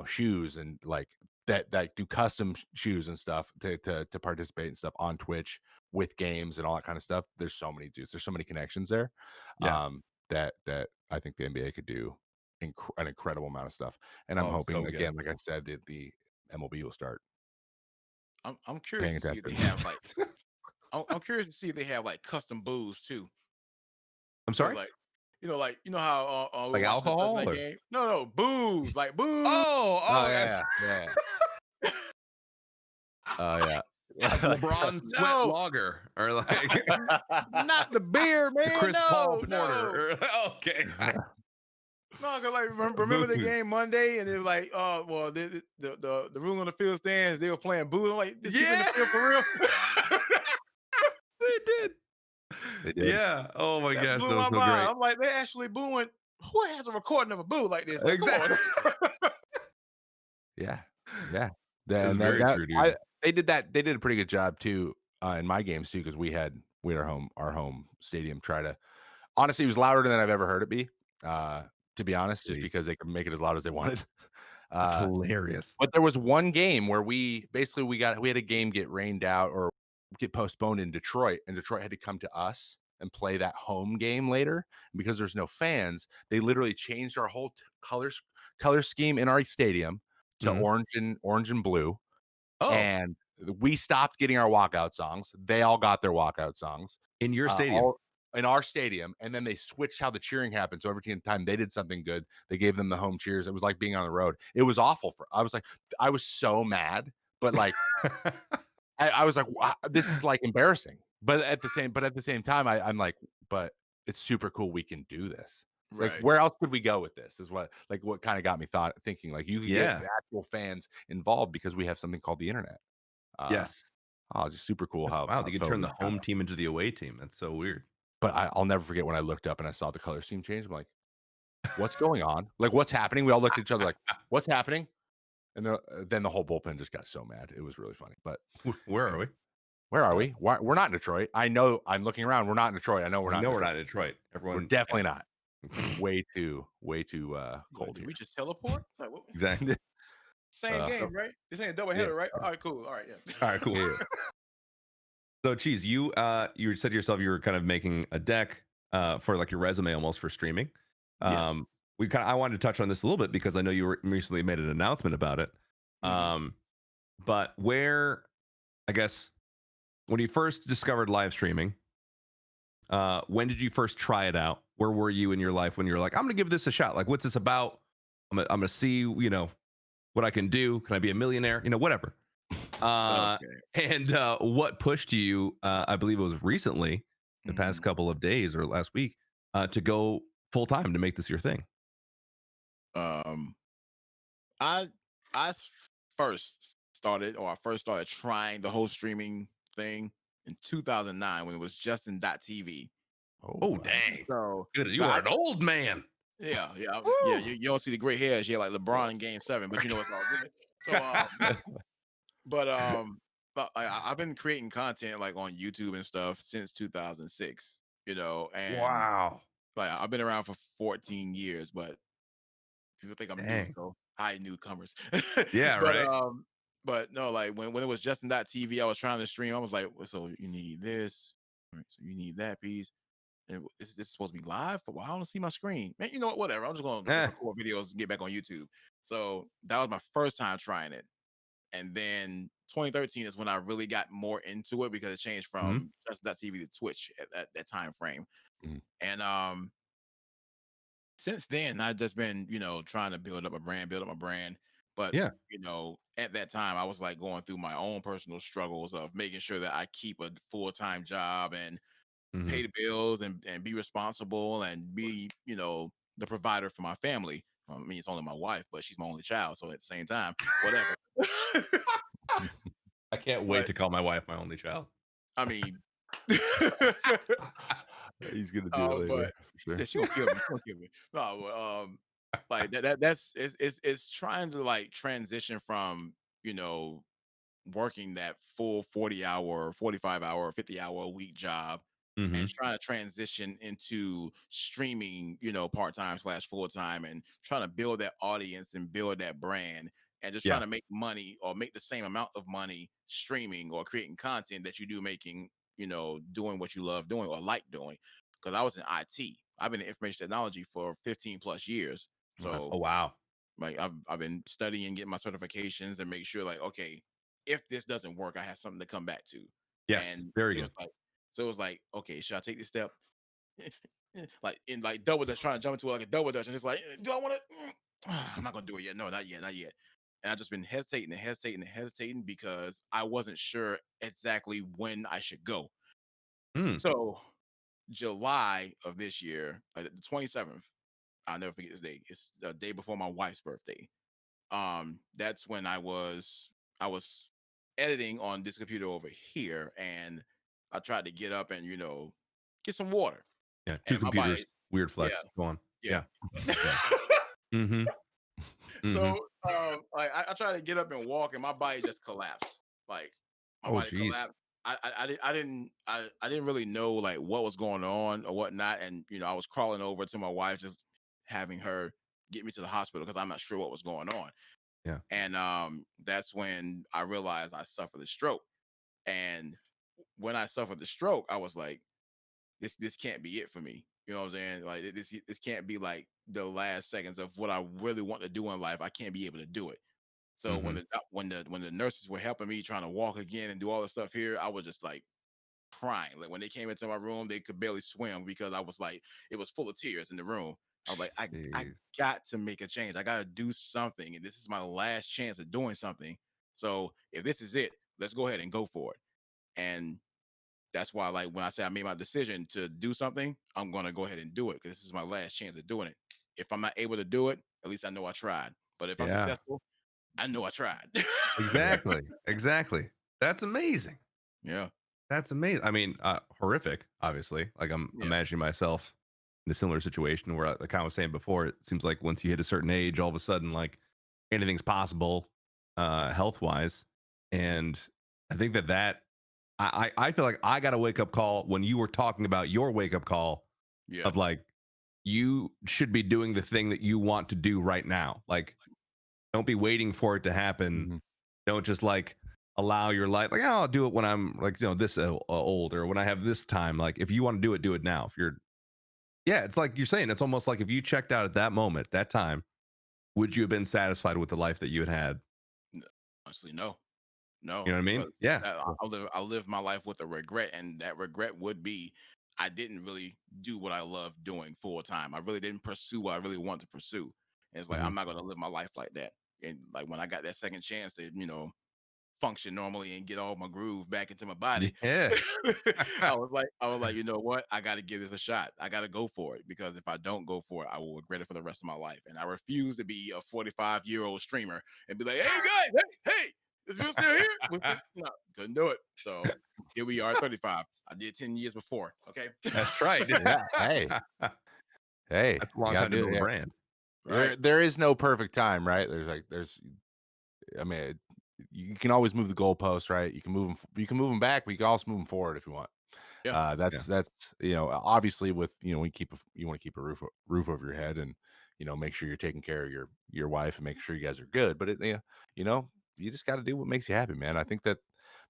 shoes and like that do custom shoes and stuff to participate and stuff on Twitch with games and all that kind of stuff. There's so many dudes. There's so many connections there. That I think the NBA could do an incredible amount of stuff. And I'm hoping again, like I said, that the MLB will start. I'm curious to see if they have like. I'm curious to see if they have like custom booze too. I'm sorry. Like how like alcohol or? Game? No, booze, like booze. Yeah. Oh yeah. Like LeBron sweat lager or like not the beer, man. Chris Paul porter. Okay. No, cause like remember the game Monday, and it was like, well, the rule on the field stands. They were playing boo. I'm like, just keep in the Yeah. field for real. They did. They did. Yeah. Oh my That gosh, blew that was my so mind. great. I'm like, they actually booing. Who has a recording of a boo like this? Like, come Exactly. on. Yeah. Yeah. It's And very true, dude. they did that. They did a pretty good job too in my games too, because we had our home stadium try to. Honestly, it was louder than I've ever heard it be. To be honest, just Sweet. because they could make it as loud as they wanted. That's Uh, hilarious. but there was one game where we had a game get rained out or get postponed in Detroit, and Detroit had to come to us and play that home game later. Because there's no fans, they literally changed our whole color scheme in our stadium to Mhm. orange and blue, Oh, and we stopped getting our walkout songs. They all got their walkout songs. in your stadium. All in our stadium, and then they switched how the cheering happened. So every time they did something good, they gave them the home cheers. It was like being on the road. It was awful. I was so mad, but like I was like, wow, this is like embarrassing. But at the same time, I'm like, but it's super cool. We can do this. Like, Right. where else could we go with this? Is what kind of got me thinking. Like, you could get Yeah. actual fans involved because we have something called the internet. Yes. Just super cool That's how wild. You can turn COVID the was kinda. home team into the away team. That's so weird. But I'll never forget when I looked up and I saw the color scheme change. I'm like, "What's going on? Like, what's happening?" We all looked at each other like, "What's happening?" And then the whole bullpen just got so mad. It was really funny. But Where are we? where are we? Why we're not in Detroit. I know I'm looking around. We're not in Detroit. I know we're We not in know we're Detroit. not in Detroit. We're Everyone. definitely not. Yeah. Way too cold Did here. we just teleport? Like, what? Exactly. Same Uh, game, right? This ain't a double yeah. header, right? All right, cool. All right, yeah. All right, cool. Yeah. So, Cheese, you said to yourself you were kind of making a deck for like your resume almost for streaming. Yes. I wanted to touch on this a little bit because I know you recently made an announcement about it. Mhm. But I guess when you first discovered live streaming, when did you first try it out? Where were you in your life when you were like, I'm gonna give this a shot? Like, what's this about? I'm gonna see, what I can do. Can I be a millionaire? Whatever. Okay. And what pushed you? I believe it was recently, the past Mhm. couple of days or last week, to go full time to make this your thing. Um, I I first started trying the whole streaming thing in 2009 when it was Justin.tv. Oh, Oh wow. dang! So, Good, you but are an old man. yeah, yeah, yeah. Woo! You don't see the gray hairs yet, like LeBron in Game 7, but you know it's all good. So, but I've been creating content like on YouTube and stuff since 2006. And Wow! like I've been around for 14 years, but people think I'm new, Dang! so hi newcomers. Yeah, but right. but no, like when it was Justin.tv, I was trying to stream. I was like, well, so you need this, all right, so you need that piece. And is this supposed to be live? Well, I don't see my screen. Man, you know what? Whatever. I'm just gonna Eh. record videos and get back on YouTube. So that was my first time trying it. And then 2013 is when I really got more into it because it changed Mhm. from Justin.tv to Twitch at that time frame. Mhm. And since then I've just been, trying to build up a brand. But Yeah. at that time I was like going through my own personal struggles of making sure that I keep a full-time job and Mhm. pay the bills and be responsible and be, the provider for my family. I mean, it's only my wife, but she's my only child. So at the same time, whatever. I can't wait But to call my wife my only child. I mean, He's gonna do it later but for sure. yeah, she gonna kill me. She gonna kill me. No, but, like that's it's trying to like transition from working that full 40-hour, 45-hour, 50-hour a week job and Mhm. trying to transition into streaming, part-time slash full-time and trying to build that audience and build that brand and just trying Yeah. to make money or make the same amount of money streaming or creating content that you do making, doing what you love doing or like doing. Because I was in IT. I've been in information technology for 15 plus years. Okay. So Oh wow. like I've been studying, getting my certifications, and make sure like, okay, if this doesn't work, I have something to come back to. Yes. And Very good. it was like, okay, should I take this step? Like in like double dutch, trying to jump into like a double dutch, and it's like, do I want to? I'm not gonna do it yet. No, not yet, not yet. And I've just been hesitating and hesitating and hesitating because I wasn't sure exactly when I should go. Mm. So July of this year, like the 27th, I'll never forget this day. It's the day before my wife's birthday. That's when I was editing on this computer over here, and I tried to get up and get some water, Yeah, two and my computers. body, Weird yeah, flex. Go on. yeah. Yeah. Yeah. Mm-hmm. Mm-hmm. So like I tried to get up and walk, and my body just collapsed. Like my Oh, body geez. collapsed. I didn't really know like what was going on or whatnot, and I was crawling over to my wife, just having her get me to the hospital because I'm not sure what was going on. Yeah. And that's when I realized I suffered a stroke. And when I suffered the stroke, I was like, this can't be it for me. You know what I'm saying? Like this can't be like the last seconds of what I really want to do in life. I can't be able to do it. So Mm-hmm. when the nurses were helping me trying to walk again and do all the stuff here, I was just like crying. Like when they came into my room, they could barely swim because I was like, it was full of tears in the room. I was like, I Jeez. got to make a change. I got to do something, and this is my last chance of doing something. So if this is it, let's go ahead and go for it. And that's why, like when I say I made my decision to do something, I'm gonna go ahead and do it because this is my last chance of doing it. If I'm not able to do it, at least I know I tried. But if I'm Yeah. successful, I know I tried. Exactly. Exactly. That's amazing. Yeah, That's amazing. I mean, horrific, obviously. Like I'm yeah, imagining myself in a similar situation where, like I was saying before, it seems like once you hit a certain age, all of a sudden, like anything's possible, health wise. And I think I feel like I got a wake up call when you were talking about your wake up call yeah. of like, you should be doing the thing that you want to do right now. Like, don't be waiting for it to happen. Mhm. Don't just like allow your life like, oh, I'll do it when I'm like, this old, or when I have this time. Like, if you want to do it now. If you're, yeah, it's like you're saying, it's almost like if you checked out at that moment, that time, would you have been satisfied with the life that you had had? N- Honestly, no. You No, know what I mean? because Yeah. I live my life with a regret, and that regret would be I didn't really do what I love doing full time. I really didn't pursue what I really want to pursue. And it's like Hmm. I'm not gonna live my life like that. And like when I got that second chance to, function normally and get all my groove back into my body, Yeah. I was like, you know what? I gotta give this a shot. I gotta go for it because if I don't go for it, I will regret it for the rest of my life. And I refuse to be a 45-year-old streamer and be like, hey guys, hey, is Bill still here? No, couldn't do it. So here we are at 35. I did 10 years before. Okay. That's right. Yeah. Hey, hey, That's a you long gotta time to do build it. a Yeah. brand. There, Right. there is no perfect time, right? I mean, you can always move the goalposts, right? You can move them, back, but you can also move them forward if you want. Yeah. Yeah. That's obviously with you want to keep a roof over your head, and make sure you're taking care of your wife and make sure you guys are good. But you know you just got to do what makes you happy, man. I think that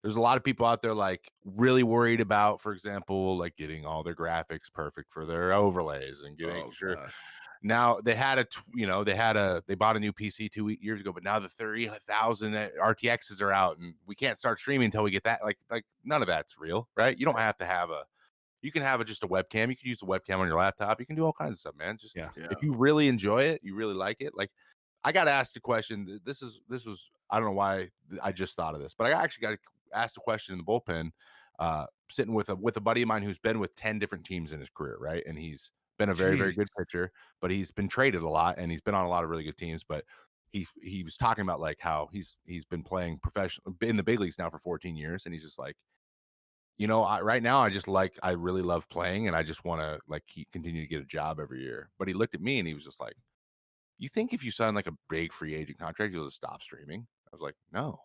there's a lot of people out there like really worried about, for example, like getting all their graphics perfect for their overlays and getting Oh sure. gosh. Now they bought a new PC 2 years ago, but now the 30,000 RTXs are out, and we can't start streaming until we get that. Like none of that's real, right? You don't have to have you can have just a webcam. You can use the webcam on your laptop. You can do all kinds of stuff, man. Just Yeah. Yeah. if you really enjoy it, you really like it. Like I got asked a question. This was I don't know why I just thought of this, but I actually got asked a question in the bullpen, sitting with a buddy of mine who's been with 10 different teams in his career, right? And he's been a very, very Jeez. good pitcher, but he's been traded a lot and he's been on a lot of really good teams. But he was talking about like how he's been playing professional in the big leagues now for 14 years, and he's just like, right now I really love playing, and I just want to like continue to get a job every year. But he looked at me and he was just like, you think if you sign like a big free agent contract, you'll just stop streaming? I was like, no.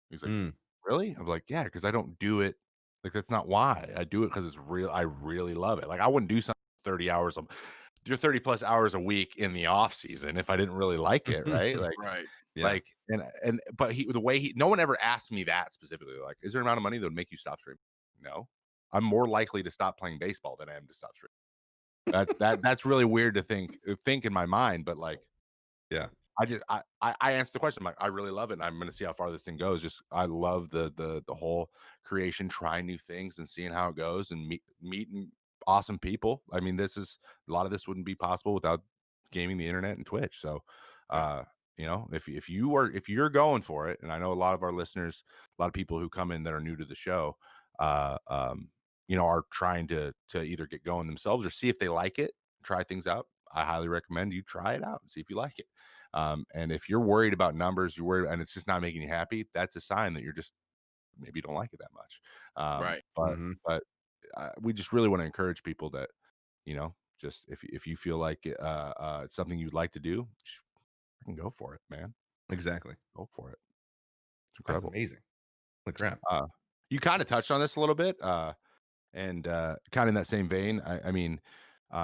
He's like, Mm. really? I'm like, yeah, because I don't do it. Like, that's not why. I do it because it's real. I really love it. Like, I wouldn't do something 30 hours, do 30 plus hours a week in the off season if I didn't really like it. Right. Right. Yeah. But no one ever asked me that specifically. Like, is there an amount of money that would make you stop streaming? No. I'm more likely to stop playing baseball than I am to stop streaming. That's really weird to think in my mind, but like, Yeah. I answered the question. I'm like, I really love it, and I'm going to see how far this thing goes. Just I love the whole creation, trying new things and seeing how it goes, and meeting awesome people. I mean, a lot of this wouldn't be possible without gaming, the internet, and Twitch. So, Yeah. if you're going for it, and I know a lot of our listeners, a lot of people who come in that are new to the show, are trying to either get going themselves or see if they like it, try things out. I highly recommend you try it out and see if you like it. And if you're worried about numbers, you're worried, and it's just not making you happy, that's a sign that you're just maybe you don't like it that much. Right. But we just really want to encourage people that, just if you feel like it's something you'd like to do, just fucking go for it, man. Exactly. Go for it. It's That's incredible. amazing. Holy crap. You kind of touched on this a little bit, and kind of in that same vein. I mean,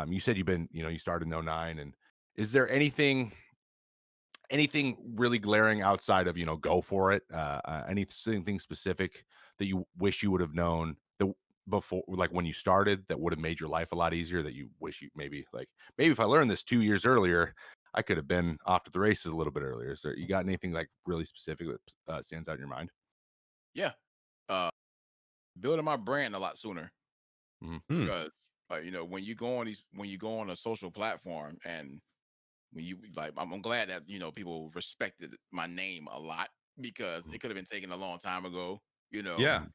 you said you started in '09, and is there anything really glaring outside of go for it? Anything specific that you wish you would have known before, like when you started, that would have made your life a lot easier? That you wish you maybe if I learned this 2 years earlier, I could have been off to the races a little bit earlier. Is there you got anything like really specific that stands out in your mind? Yeah. Uh, Building my brand a lot sooner Hmm. because when you go on a social platform and when you I'm glad that people respected my name a lot because it could have been taken a long time ago. Yeah.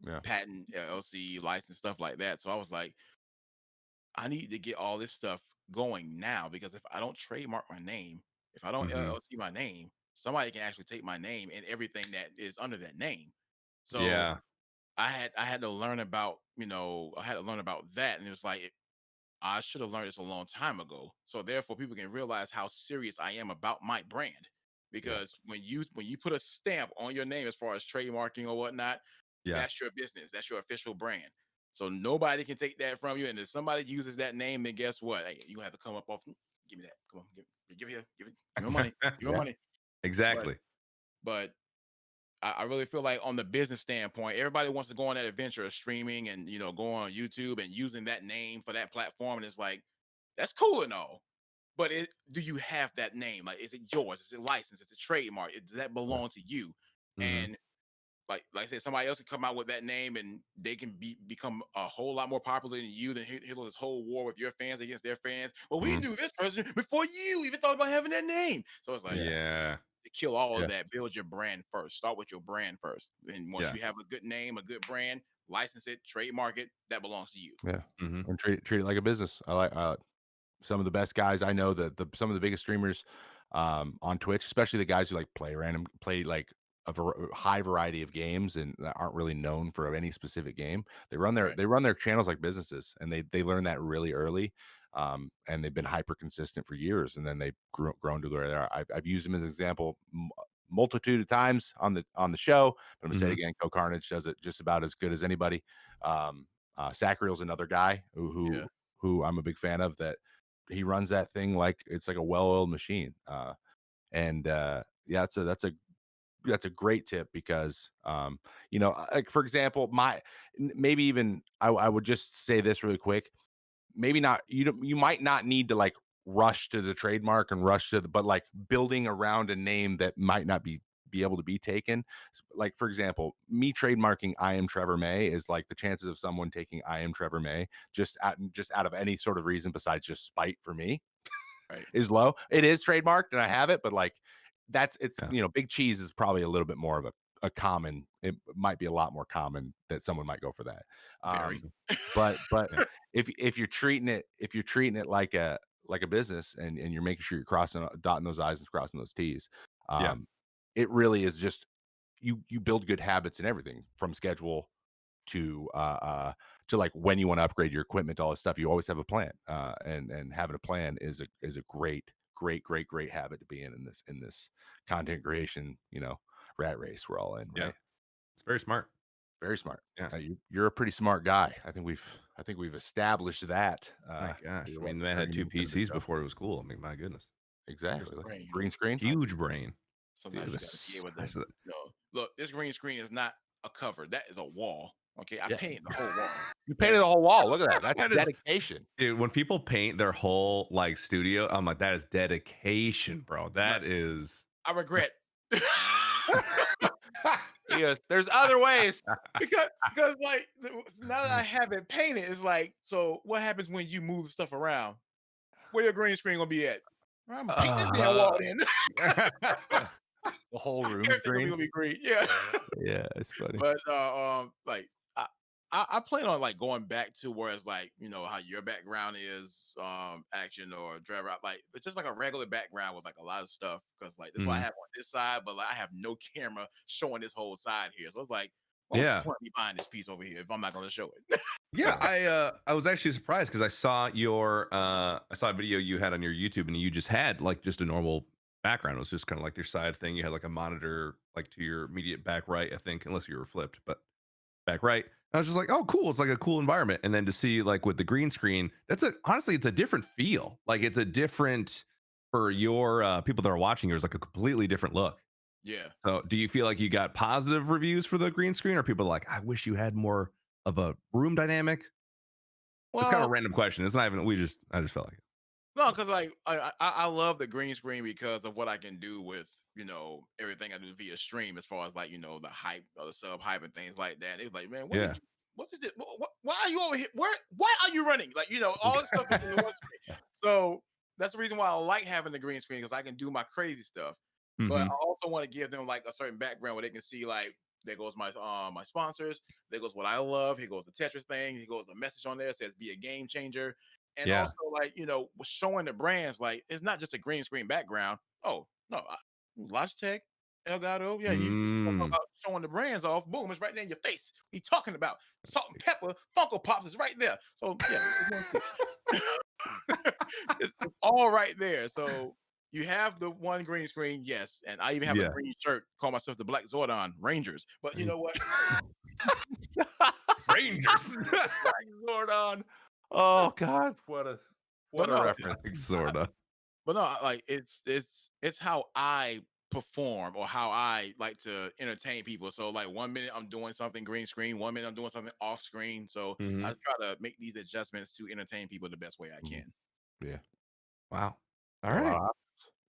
Yeah. Patent, LLC, license, stuff like that. So I was like, I need to get all this stuff going now because if I don't trademark my name, if I don't Mhm. LLC my name, somebody can actually take my name and everything that is under that name. So Yeah. I had to learn about that, and it was like I should have learned this a long time ago. So therefore, people can realize how serious I am about my brand. Yeah. Because when you put a stamp on your name as far as trademarking or whatnot, Yeah. that's your business. That's your official brand. So nobody can take that from you. And if somebody uses that name, then guess what? Hey, you have to come up off. Give me that. Come on, give here. Give me money. Give me Yeah. money. But Exactly. but I really feel like on the business standpoint, everybody wants to go on that adventure of streaming and go on YouTube and using that name for that platform. And it's like, that's cool and all. But do you have that name? Like, is it yours? Is it licensed? Is it trademark? Does that Yeah. belong to you? Mhm. And like I said, somebody else can come out with that name and they can become a whole lot more popular than you. Then here's this whole war with your fans against their fans. Well, we Mhm. knew this person before you even thought about having that name. So it's like, Yeah. to kill all Yeah. of that, build your brand first. Start with your brand first. And once Yeah. you have a good name, a good brand, license it, trademark it, that belongs to you. Yeah. Mhm. And treat it like a business. I like some of the best guys I know, some of the biggest streamers on Twitch, especially the guys who play like a high variety of games and that aren't really known for any specific game. Right. They run their channels like businesses, and they learn that really early. And they've been hyper consistent for years, and then they've grown to where they are. I've used them as an example multitude of times on the show, but I'm gonna say it Mhm. again. Co Carnage does it just about as good as anybody. Sacriel's another guy Yeah. who I'm a big fan of, that he runs that thing like it's like a well-oiled machine. And yeah, that's a great tip because like for example, maybe even I would just say this really quick. Maybe not you might not need to like rush to the trademark and rush to but like building around a name that might not be able to be taken. Like for example, me trademarking IamTrevorMay is like the chances of someone taking IamTrevorMay just out of any sort of reason besides just spite for me Right. is low. It is trademarked and I have it, but like it's Yeah. Big Cheese is probably a little bit more of a common. It might be a lot more common that someone might go for that. Very. But Yeah. if you're treating it like a business and you're making sure you're dotting those I's and crossing those T's, Yeah. it really is just you build good habits and everything from schedule to like when you want to upgrade your equipment, all this stuff. You always have a plan, and having a plan is a great habit to be in this content creation rat race we're all in, Yeah. right? It's very smart. Very smart. Yeah. You're a pretty smart guy. I think we've established that. My gosh. I You're mean, the man had bringing 2 into the PCs show. before it was cool. I mean, my goodness. Here's Exactly. the Look, brain. green screen. Huge brain. Sometimes Dude, you the got to be able to. size of Look, this green screen is not a cover. That is a wall. Okay, I Yeah. painted the whole wall. You painted the whole wall. Look at that. That's That is dedication. dude, when people paint their whole, like, studio, I'm like, "That is dedication, bro. Right. That is" I regret Yes, there's other ways. because like now that I have it painted, it's like, so what happens when you move stuff around? Where your green screen gonna be at? I'm gonna paint this damn wall in. The whole room's Everything green. gonna be green. Yeah. Yeah, it's funny. But like I plan on like going back to where it's like, how your background is, action or Trevor. Like it's just like a regular background with like a lot of stuff. Cause like that's what I have on this side, but like I have no camera showing this whole side here. So it's like, what's the point of me buying this piece over here if I'm not gonna show it? Yeah, I was actually surprised because I saw a video you had on your YouTube, and you just had like just a normal background. It was just kind of like your side thing. You had like a monitor like to your immediate back right, I think, unless you were flipped, but back right. I was just like, oh, cool. It's like a cool environment. And then to see like with the green screen, honestly, it's a different feel. Like it's a different for your people that are watching. It's like a completely different look. Yeah. So do you feel like you got positive reviews for the green screen, or people are like, I wish you had more of a room dynamic? It's kind of a random question. It's not even, I just felt like it. No, because like I love the green screen because of what I can do with everything I do via stream, as far as like the hype or the sub hype and things like that. It's like, man, what is it? Why are you over here? Why are you running? Like all this stuff is in the one screen. So that's the reason why I like having the green screen, because I can do my crazy stuff. But I also want to give them like a certain background where they can see like, there goes my sponsors. There goes what I love. Here goes the Tetris thing. Here goes a message on there that says "Be a game changer." And also, like, showing the brands, like, it's not just a green screen background. Oh, no, Logitech, Elgato. Yeah, you talk about showing the brands off. Boom, it's right there in your face. What you talking about? Salt and Pepper, Funko Pops is right there. So, yeah, it's all right there. So, you have the one green screen, yes. And I even have a green shirt, call myself the Black Zordon Rangers. But you know what? Rangers. Black Zordon. Oh God, what a reference. Sorta. But no, like it's how I perform, or how I like to entertain people. So like 1 minute I'm doing something green screen, 1 minute I'm doing something off screen. So I try to make these adjustments to entertain people the best way I can. Yeah. Wow. All right.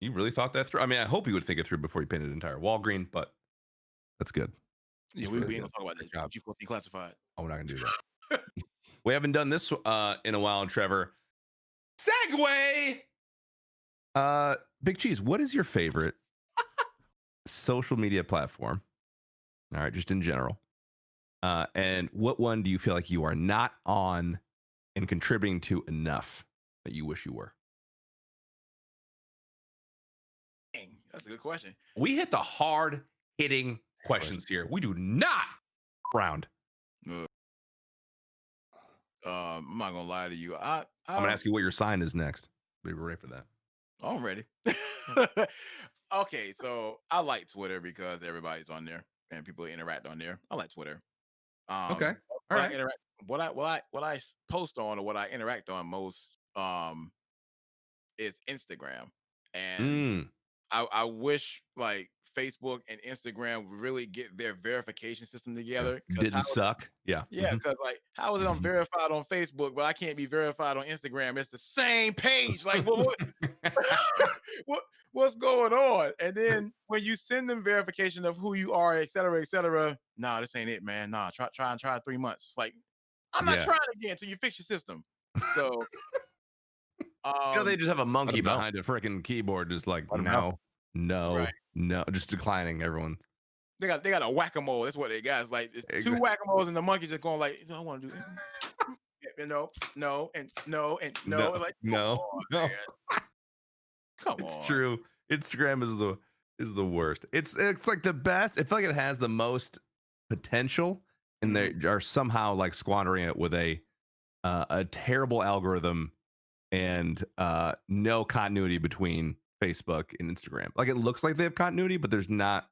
You really thought that through? I mean, I hope you would think it through before you painted an entire wall green, but that's good. Yeah, we ain't gonna talk about this. G14 classified. Oh, we're not gonna do that. We haven't done this in a while, Trevor. Segway. Big Cheese, what is your favorite social media platform? All right, just in general. And what one do you feel like you are not on and contributing to enough that you wish you were? Dang, that's a good question. We hit the hard hitting questions here. We do not round. I'm not gonna lie to you. I'm gonna ask you what your sign is next. Be ready for that. I'm ready. Okay, so I like Twitter because everybody's on there and people interact on there. I like Twitter. Okay. All right. What I post on, or what I interact on most is Instagram. And I wish like Facebook and Instagram would really get their verification system together. Didn't suck. Yeah. Yeah, because like, how is it I'm verified on Facebook, but I can't be verified on Instagram? It's the same page. Like, what's going on? And then when you send them verification of who you are, et cetera, nah, this ain't it, man. Nah, try 3 months. Like, I'm not trying again until you fix your system. So, they just have a monkey behind a freaking keyboard, just like no, just declining everyone. They got a whack-a-mole. That's what they got. It's like it's 2 whack-a-moles, and the monkey just going like, I want to do it. No, and no. Like, no. Come on. It's true. Instagram is the worst. It's like the best. I feel like it has the most potential, and they are somehow like squandering it with a terrible algorithm and no continuity between Facebook and Instagram. Like, it looks like they have continuity, but there's not.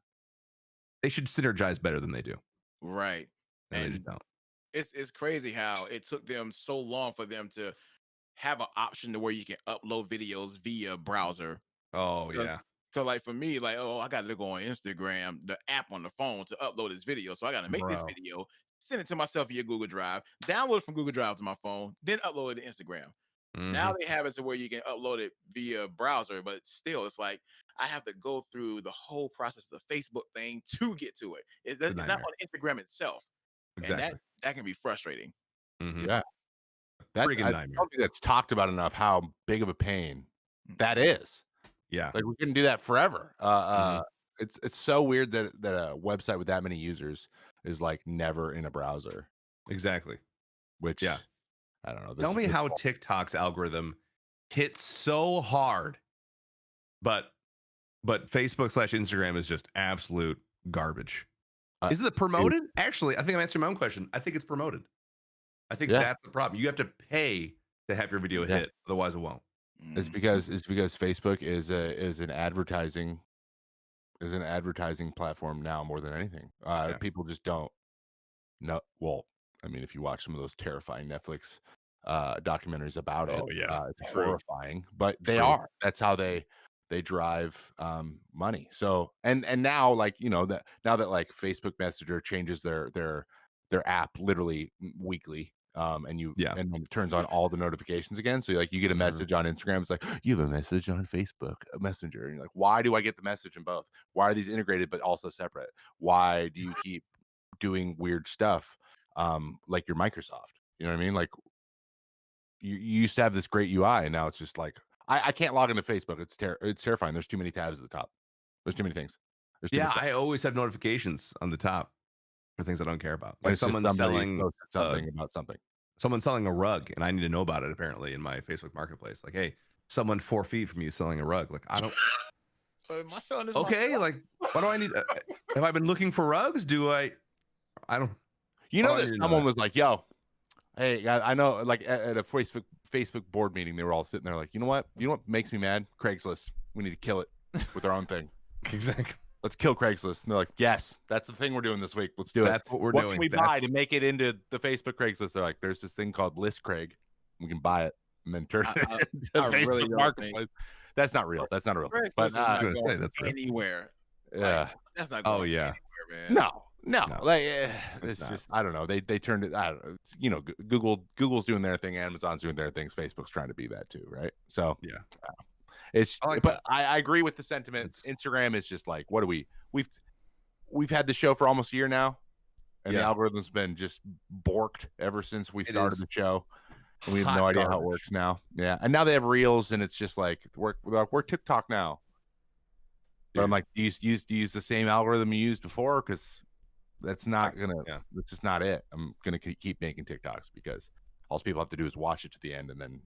They should synergize better than they do. Right. And they just don't. It's crazy how it took them so long for them to have an option to where you can upload videos via browser. Oh yeah. Cause like for me, like, I got to go on Instagram, the app on the phone, to upload this video. So I got to make this video, send it to myself via Google Drive, download it from Google Drive to my phone, then upload it to Instagram. Now they have it to where you can upload it via browser, but still, it's like I have to go through the whole process of the Facebook thing to get to it. It's not on Instagram itself, Exactly. and that can be frustrating. Yeah, I don't think that's talked about enough. How big of a pain that is. Yeah, like we couldn't do that forever. It's so weird that a website with that many users is like never in a browser. Exactly. Which, yeah, I don't know. Tell me how TikTok's algorithm hits so hard, but Facebook/Instagram is just absolute garbage. Is it promoted? Actually, I think I'm answering my own question. I think it's promoted. I think that's the problem. You have to pay to have your video hit, otherwise it won't. It's because Facebook is an advertising platform now more than anything. People just don't know. Well, I mean, if you watch some of those terrifying Netflix documentaries about it, it's horrifying. But they are. That's how they drive money. So and now, like, you know, that now that like Facebook Messenger changes their app literally weekly. And then it turns on all the notifications again. So like you get a message on Instagram, it's like you have a message on Facebook Messenger, and you're like, why do I get the message in both? Why are these integrated but also separate? Why do you keep doing weird stuff like your Microsoft? You know what I mean? Like you used to have this great UI, and now it's just like I can't log into Facebook. It's terrifying. There's too many tabs at the top. There's too many things. There's too much stuff. I always have notifications on the top for things I don't care about. And Like someone selling something about something. Someone's selling a rug, and I need to know about it. Apparently, in my Facebook Marketplace, like, hey, someone 4 feet from you selling a rug. Like, I don't. My son is Okay, like, what do I need? Have I been looking for rugs? I don't. You know that someone was like, "Yo, hey, I know." Like at a Facebook board meeting, they were all sitting there, like, you know what makes me mad? Craigslist. We need to kill it with our own thing. Exactly. Let's kill Craigslist. And they're like, yes, that's the thing we're doing this week. Let's do it. That's what we're doing. What can we buy to make it into the Facebook Craigslist? They're like, there's this thing called List Craig. We can buy it and then turn it into Facebook really Marketplace. That's not real. That's not real. But that's anywhere. Yeah. Like, that's not going anywhere, man. No. Like it's just I don't know. They turned it. I don't know. You know, Google's doing their thing. Amazon's doing their things. Facebook's trying to be that too, right? So yeah. I agree with the sentiment. Instagram is just like, what do we've had the show for almost a year now, and the algorithm's been just borked ever since we started the show, and we have no idea how it works now. Yeah, and now they have Reels, and it's just like we're TikTok now. But I'm like, do you use the same algorithm you used before? Because that's not gonna. That's just not it. I'm gonna keep making TikToks because all people have to do is watch it to the end, and then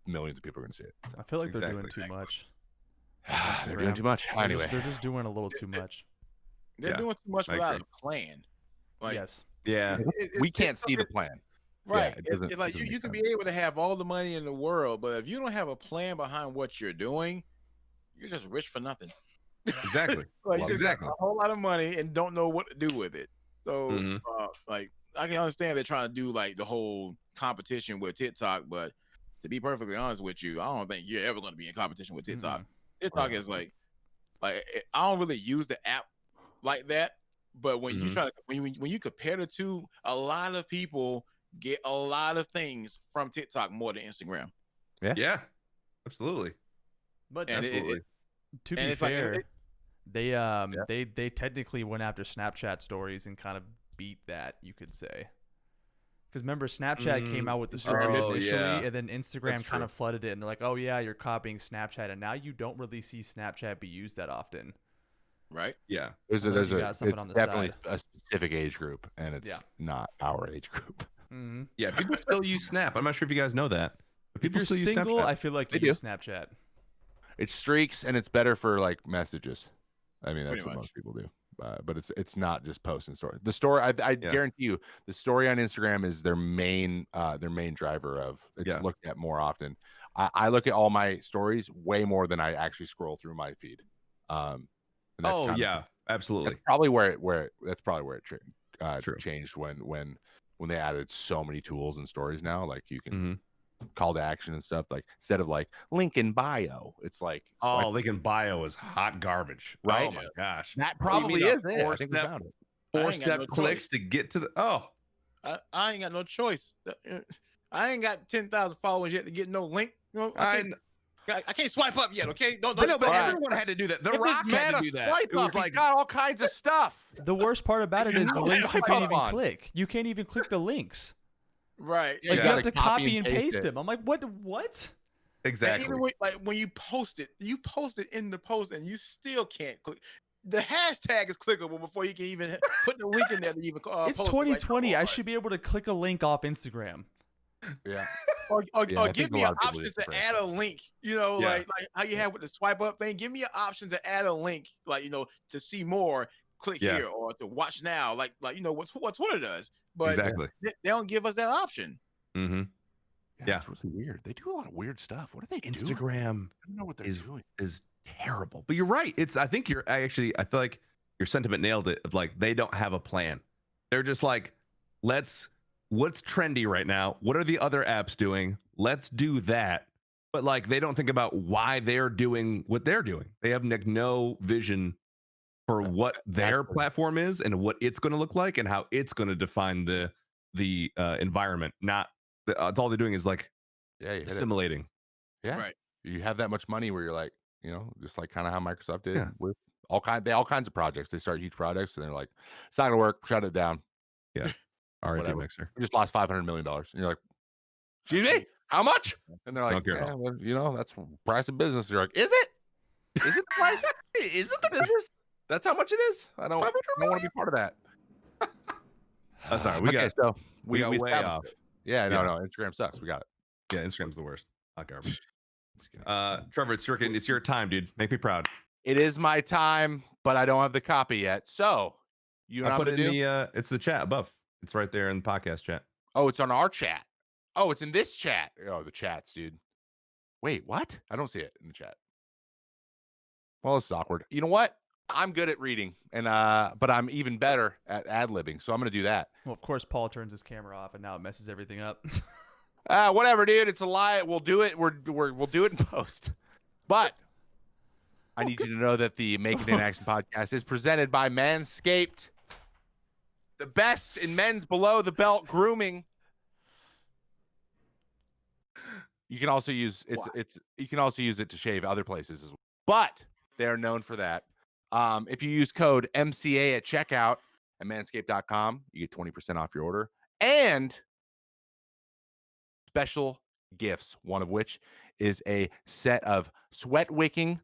millions of people are going to see it. So. I feel like they're doing too much. They're doing too much. Anyway, they're just doing a little too much. They're doing too much without a plan. Like, yes. Yeah. We can't see the plan. Right. It's like you can be able to have all the money in the world, but if you don't have a plan behind what you're doing, you're just rich for nothing. Exactly. Like, you just have a whole lot of money and don't know what to do with it. So, like, I can understand they're trying to do like the whole competition with TikTok, but to be perfectly honest with you, I don't think you're ever going to be in competition with TikTok. TikTok is like I don't really use the app like that, but when you try to when you compare the two, a lot of people get a lot of things from TikTok more than Instagram. Yeah, absolutely. But absolutely. To be fair, they technically went after Snapchat stories and kind of beat that, you could say. Because remember, Snapchat came out with the story initially, and then Instagram kind of flooded it, and they're like, "Oh yeah, you're copying Snapchat," and now you don't really see Snapchat be used that often, right? Yeah, it's definitely a specific age group, and it's not our age group. Yeah, people still use Snap. I'm not sure if you guys know that. But people if you're still single, use Snapchat. I feel like you use Snapchat. It streaks, and it's better for like messages. I mean, that's what most people do. But it's not just post and story. The story, I guarantee you, the story on Instagram is their main driver of it's looked at more often. I look at all my stories way more than I actually scroll through my feed. Absolutely. That's probably where it changed when they added so many tools and stories now. Like you can call to action and stuff. Like instead of like link in bio, it's like link in bio is hot garbage, right? Oh my gosh, that probably is it. I think we found it. 4-step clicks to get to the I ain't got no choice. I ain't got 10,000 followers yet to get no link. You know, I can't swipe up yet. Okay, don't. But everyone had to do that. The Rock had to do that. It was like got all kinds of stuff. The worst part about it is the links you can't even click. You can't even click the links. Right. Like you have to copy and paste them. I'm like, what? Exactly. And even when you post it in the post and you still can't click. the hashtag is clickable before you can even put the link in there to even It's post it. 2020. Like, I should be able to click a link off Instagram. Yeah. or I give think me a an lot of people option use to the add a link. You know, Yeah. like how you have with the swipe up thing. Give me an option to add a link, like to see more. Click Yeah. here or to watch now, like what Twitter does. But Exactly. they don't give us that option. Mm-hmm. Yeah. It's really weird. They do a lot of weird stuff. What are they doing? Instagram I don't know what they're doing. is terrible. But you're right. I feel like your sentiment nailed it. Of like they don't have a plan. They're just like, what's trendy right now? What are the other apps doing? Let's do that. But like they don't think about why they're doing what they're doing. They have like no vision for what their platform is and what it's going to look like and how it's going to define the environment. Not it's all they're doing is like assimilating. Yeah. Right. You have that much money where you're like, just like kind of how Microsoft did with all kinds of projects. They start huge projects and they're like, it's not gonna work, shut it down. Yeah. R.I.P. Whatever. Mixer. We just lost $500 million. And you're like, excuse me, how much? And they're like, Don't care at all. well, that's the price of business. You're like, is it? Is it the price? Is it the business? That's how much it is. I don't want to be part of that. Sorry, we got way established off. it. Yeah, no, Instagram sucks. We got it. Yeah, Instagram's the worst. Hot garbage. Trevor, it's your time, dude. Make me proud. It is my time, but I don't have the copy yet. So I put it in the it's the chat above. It's right there in the podcast chat. Oh, it's on our chat. Oh, it's in this chat. Oh, the chats, dude. Wait, what? I don't see it in the chat. Well, it's awkward. You know what? I'm good at reading, and but I'm even better at ad-libbing, so I'm gonna do that. Well, of course, Paul turns his camera off, and now it messes everything up. Whatever, dude. It's a lie. We'll do it. We'll do it in post. But I need you to know that the Make It in Action podcast is presented by Manscaped, the best in men's below the belt grooming. You can also use you can also use it to shave other places as well. But they are known for that. If you use code MCA at checkout at manscaped.com, you get 20% off your order and special gifts, one of which is a set of sweat wicking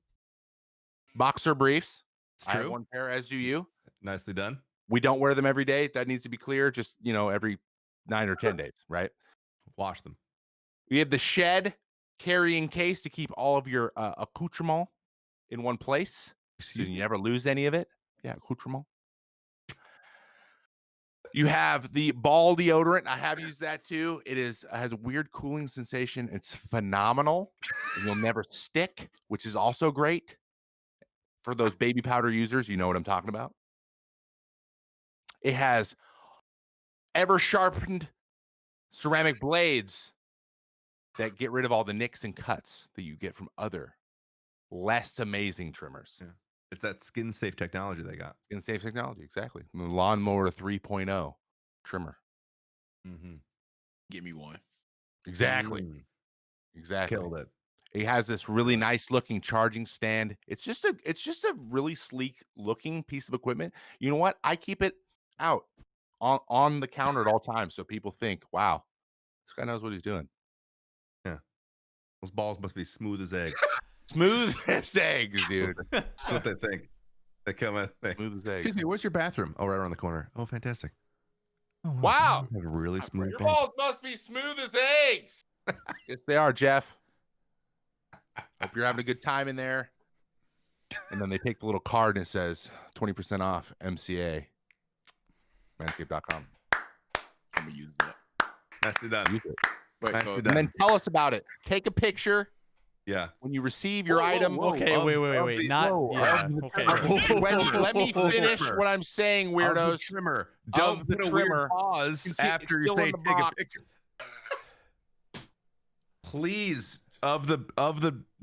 boxer briefs. It's I have true. one pair, as do you. Nicely done. We don't wear them every day. That needs to be clear. Just, every 9 or 10 days, right? Wash them. We have the Shed carrying case to keep all of your accoutrement in one place. So you never lose any of it. Yeah, accoutrement. You have the ball deodorant. I have used that too. It has a weird cooling sensation. It's phenomenal. And you'll never stick, which is also great. For those baby powder users, you know what I'm talking about. It has ever sharpened ceramic blades that get rid of all the nicks and cuts that you get from other less amazing trimmers. Yeah. It's that skin safe technology they got. Skin safe technology, exactly. The Lawnmower 3.0 trimmer. Mm-hmm. Give me one. Exactly. Exactly. Killed it. It has this really nice looking charging stand. It's just a really sleek looking piece of equipment. You know what? I keep it out on the counter at all times so people think, wow, this guy knows what he's doing. Yeah. Those balls must be smooth as eggs. Smooth as eggs, dude. That's what they think. They come in. Smooth as eggs. Excuse me, where's your bathroom? Oh, right around the corner. Oh, fantastic. Oh, Wow. You have a really smooth Your bath. balls must be smooth as eggs. Yes, they are, Jeff. Hope you're having a good time in there. And then they take the little card and it says 20% off MCA. Manscaped.com. I'm gonna use that. Nicely done. Use it. Wait, Nicely so And then tell us about it. Take a picture Yeah. when you receive your Whoa, whoa, item. whoa. Okay, of- wait. of the- Not whoa, yeah. of the Okay. trimmer. Let me finish Trimmer. what I'm saying, Of the weirdos. trimmer. Of Don't the put a trimmer. weird pause It's after you still say in the take a box. picture. Please, of the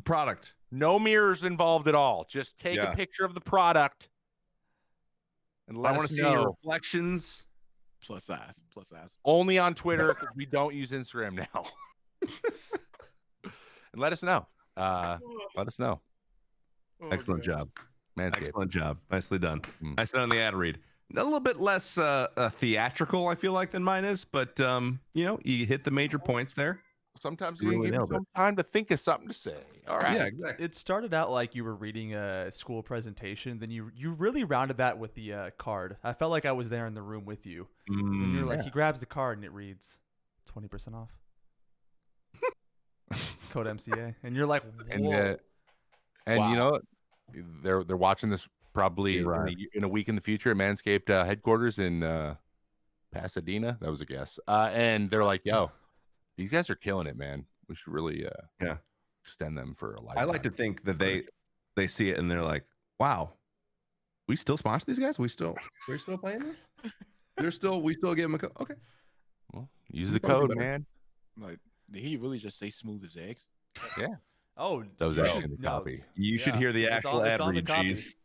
product. No mirrors involved at all. Just take Yeah. a picture of the product and I let want us to see any know. reflections. plus size. Only on Twitter because we don't use Instagram now. And let us know. Let us know. Excellent job. Manscaped. Excellent job. Nicely done. Mm. Nicely done on the ad read. A little bit less theatrical, I feel like, than mine is, but you hit the major points there. Sometimes you Really need to give nailed some time to think of something to say. All right. Yeah, exactly. It started out like you were reading a school presentation, then you really rounded that with the card. I felt like I was there in the room with you. And you're like, he grabs the card and it reads 20% off. Code MCA. And you're like, whoa. And Wow. you know, they're watching this probably in a week in the future at Manscaped headquarters in Pasadena. That was a guess. And they're like, yo, these guys are killing it, man. We should really extend them for a lifetime. I like to think that they see it and they're like, wow, we still sponsor these guys? We're still playing them? We still give them a code. Okay. Well, use the code, man. Like, did he really just say smooth as eggs? Yeah. Oh, that was actually in the copy. You should hear the actual ad read, cheese.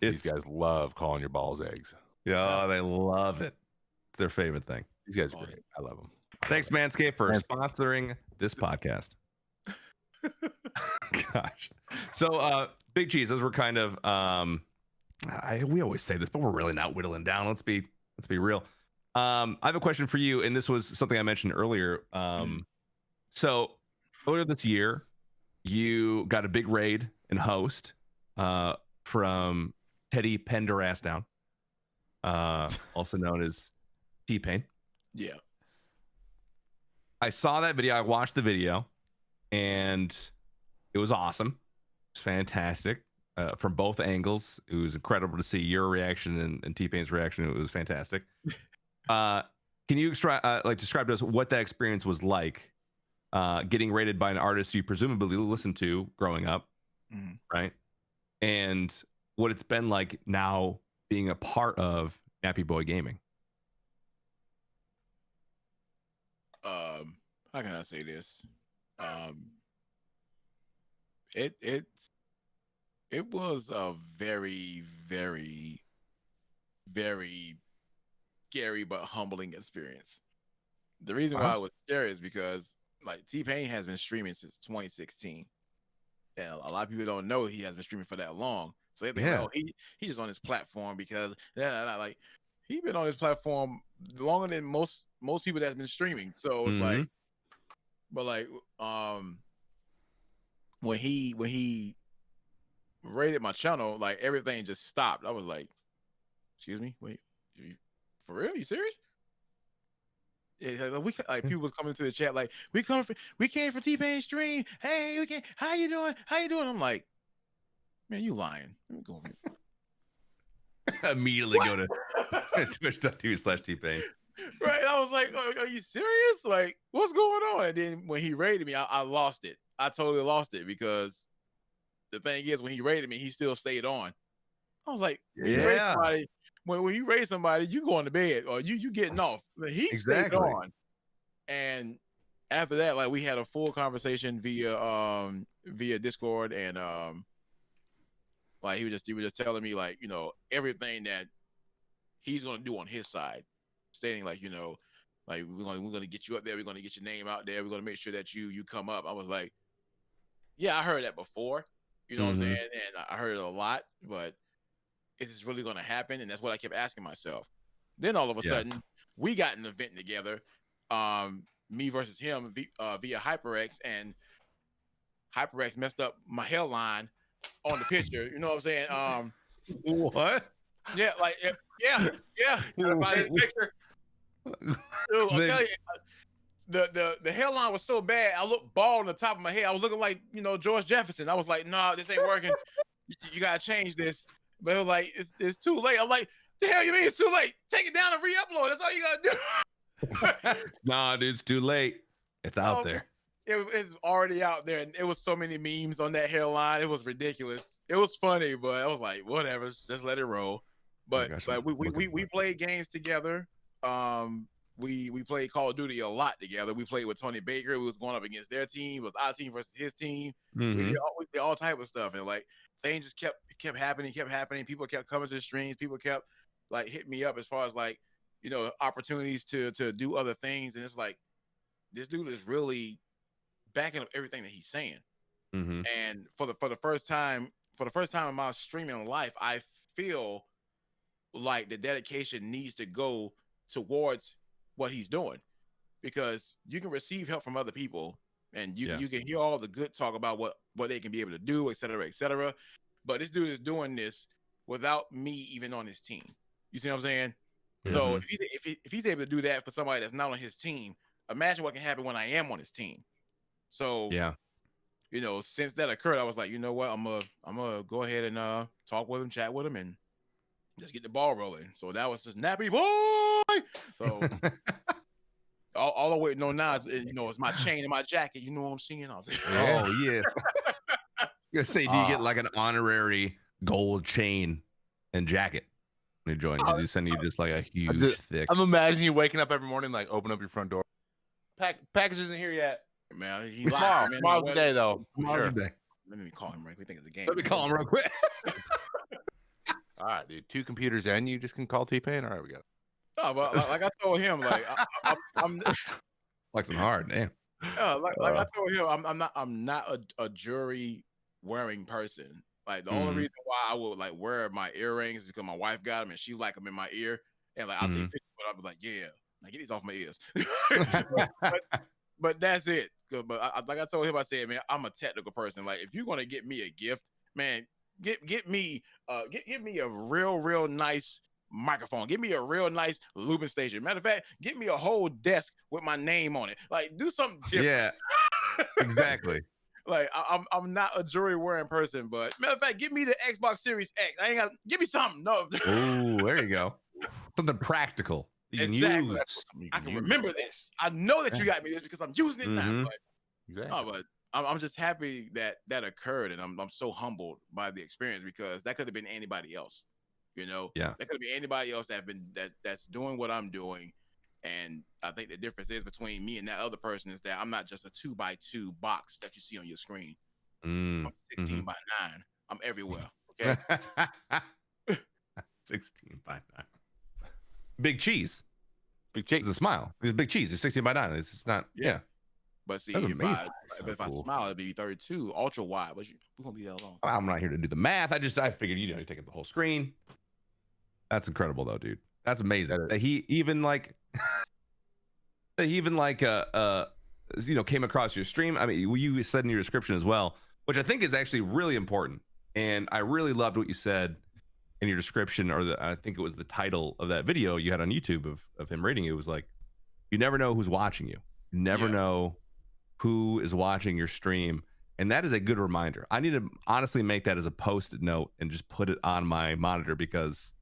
These guys love calling your balls eggs. Yeah, they love it. It's their favorite thing. These guys are great. I love them. Thanks, Manscaped, for sponsoring this podcast. Gosh. So, Big Cheese, as we're kind of, we always say this, but we're really not whittling down. Let's be real. I have a question for you, and this was something I mentioned earlier. So earlier this year, you got a big raid and host from Teddy Pendergrass down, also known as T-Pain. Yeah. I saw that video. I watched the video, and it was awesome. It's fantastic from both angles. It was incredible to see your reaction and T-Pain's reaction. It was fantastic. Can you describe to us what that experience was like, getting rated by an artist you presumably listened to growing up, right? And what it's been like now being a part of Nappy Boy Gaming. How can I say this? It was a very, very, very scary but humbling experience. The reason why it was scary is because like T-Pain has been streaming since 2016. And a lot of people don't know he has been streaming for that long. So they think, oh, he's just on his platform because like he's been on his platform longer than most people that's been streaming. So it's like, but like when he rated my channel, like everything just stopped. I was like, excuse me, wait, for real? You serious? Yeah, like people was coming to the chat like, we came for T-Pain stream. Hey, we came. How you doing? I'm like, man, you lying. Let me go immediately go to twitch.tv/T-Pain. Right. I was like, are you serious? Like, what's going on? And then when he rated me, I lost it. I totally lost it because the thing is, when he rated me, he still stayed on. I was like, when you raise somebody, you going to bed or you getting off. He stayed on. And after that, like we had a full conversation via Discord, and like he was just telling me like, you know, everything that he's gonna do on his side, stating like, you know, like we're gonna get you up there, we're gonna get your name out there, we're gonna make sure that you come up. I was like, yeah, I heard that before, you know what I'm saying, and I heard it a lot, but is this really gonna happen? And that's what I kept asking myself. Then all of a sudden, we got an event together, me versus him via HyperX, and HyperX messed up my hairline on the picture. You know what I'm saying? What? Yeah, like yeah. By this picture, dude, I'll tell you, the hairline was so bad. I looked bald on the top of my head. I was looking like, you know, George Jefferson. I was like, nah, this ain't working. You gotta change this. But it was like, it's too late. I'm like, the hell you mean it's too late? Take it down and re-upload. That's all you gotta do. Nah, dude, it's too late. It's out there. It's already out there, and it was so many memes on that hairline. It was ridiculous. It was funny, but I was like, whatever, just let it roll. But we played games together. We played Call of Duty a lot together. We played with Tony Baker. We was going up against their team. It was our team versus his team. We did all type of stuff, and like things just kept happening. People kept coming to the streams. People kept like hitting me up as far as like, you know, opportunities to do other things. And it's like, this dude is really backing up everything that he's saying. And for the first time in my streaming life, I feel like the dedication needs to go towards what he's doing. because you can receive help from other people, and you can hear all the good talk about what they can be able to do, et cetera, et cetera. But this dude is doing this without me even on his team. You see what I'm saying? Yeah. So if he's able to do that for somebody that's not on his team, imagine what can happen when I am on his team. So since that occurred, I was like, you know what, I'm gonna go ahead and talk with him, chat with him, and just get the ball rolling. So that was just nappy boy. So all I'm waiting on now is, it's my chain and my jacket. You know what I'm saying? Oh yes. You say, do you get like an honorary gold chain and jacket when you join? Does he send you just like a huge thick? I'm imagining you waking up every morning, like open up your front door. Package isn't here yet. Man, tomorrow's the day though. Tomorrow's the day. Let me call him right quick. We think it's a game. Let me call him real quick. All right, dude. 2 computers and you just can call T-Pain. All right, we got it. No, but like I told him, like I'm flexing hard, damn. Like I told him, I'm not a jewelry wearing person. Like the only reason why I would like wear my earrings is because my wife got them and she like them in my ear, and like I'll take pictures, but I'll be like, yeah, like get these off my ears. but that's it. But like I told him, I said, man, I'm a technical person. Like if you're gonna get me a gift, man, get me a real nice microphone. Give me a real nice looping station. Matter of fact, get me a whole desk with my name on it. Like do something different. Yeah, exactly. Like I'm not a jewelry wearing person, but matter of fact, give me the Xbox Series X. I ain't got. Give me something. No. Ooh, there you go. Something practical. You can use. I can remember this. I know that you got me this because I'm using it now. But, exactly. No, but I'm just happy that occurred, and I'm so humbled by the experience because that could have been anybody else. Yeah. That could be anybody else that's doing what I'm doing. And I think the difference is between me and that other person is that I'm not just a 2x2 box that you see on your screen. I'm 16 by 9. I'm everywhere. Okay. 16 by 9. Big cheese. Big cheese. It's a smile. It's big cheese. It's 16 by 9. It's not. Yeah. But see, That's if amazing. I smile, it'd be 32 ultra wide. But we're gonna leave that alone. I'm not here to do the math. I figured you take up the whole screen. That's incredible though, dude. That's amazing. He even came across your stream. I mean, you said in your description as well, which I think is actually really important. And I really loved what you said in your description, or I think it was the title of that video you had on YouTube of him rating you. It was like, you never know who's watching you. You never know who is watching your stream. And that is a good reminder. I need to honestly make that as a post-it note and just put it on my monitor, because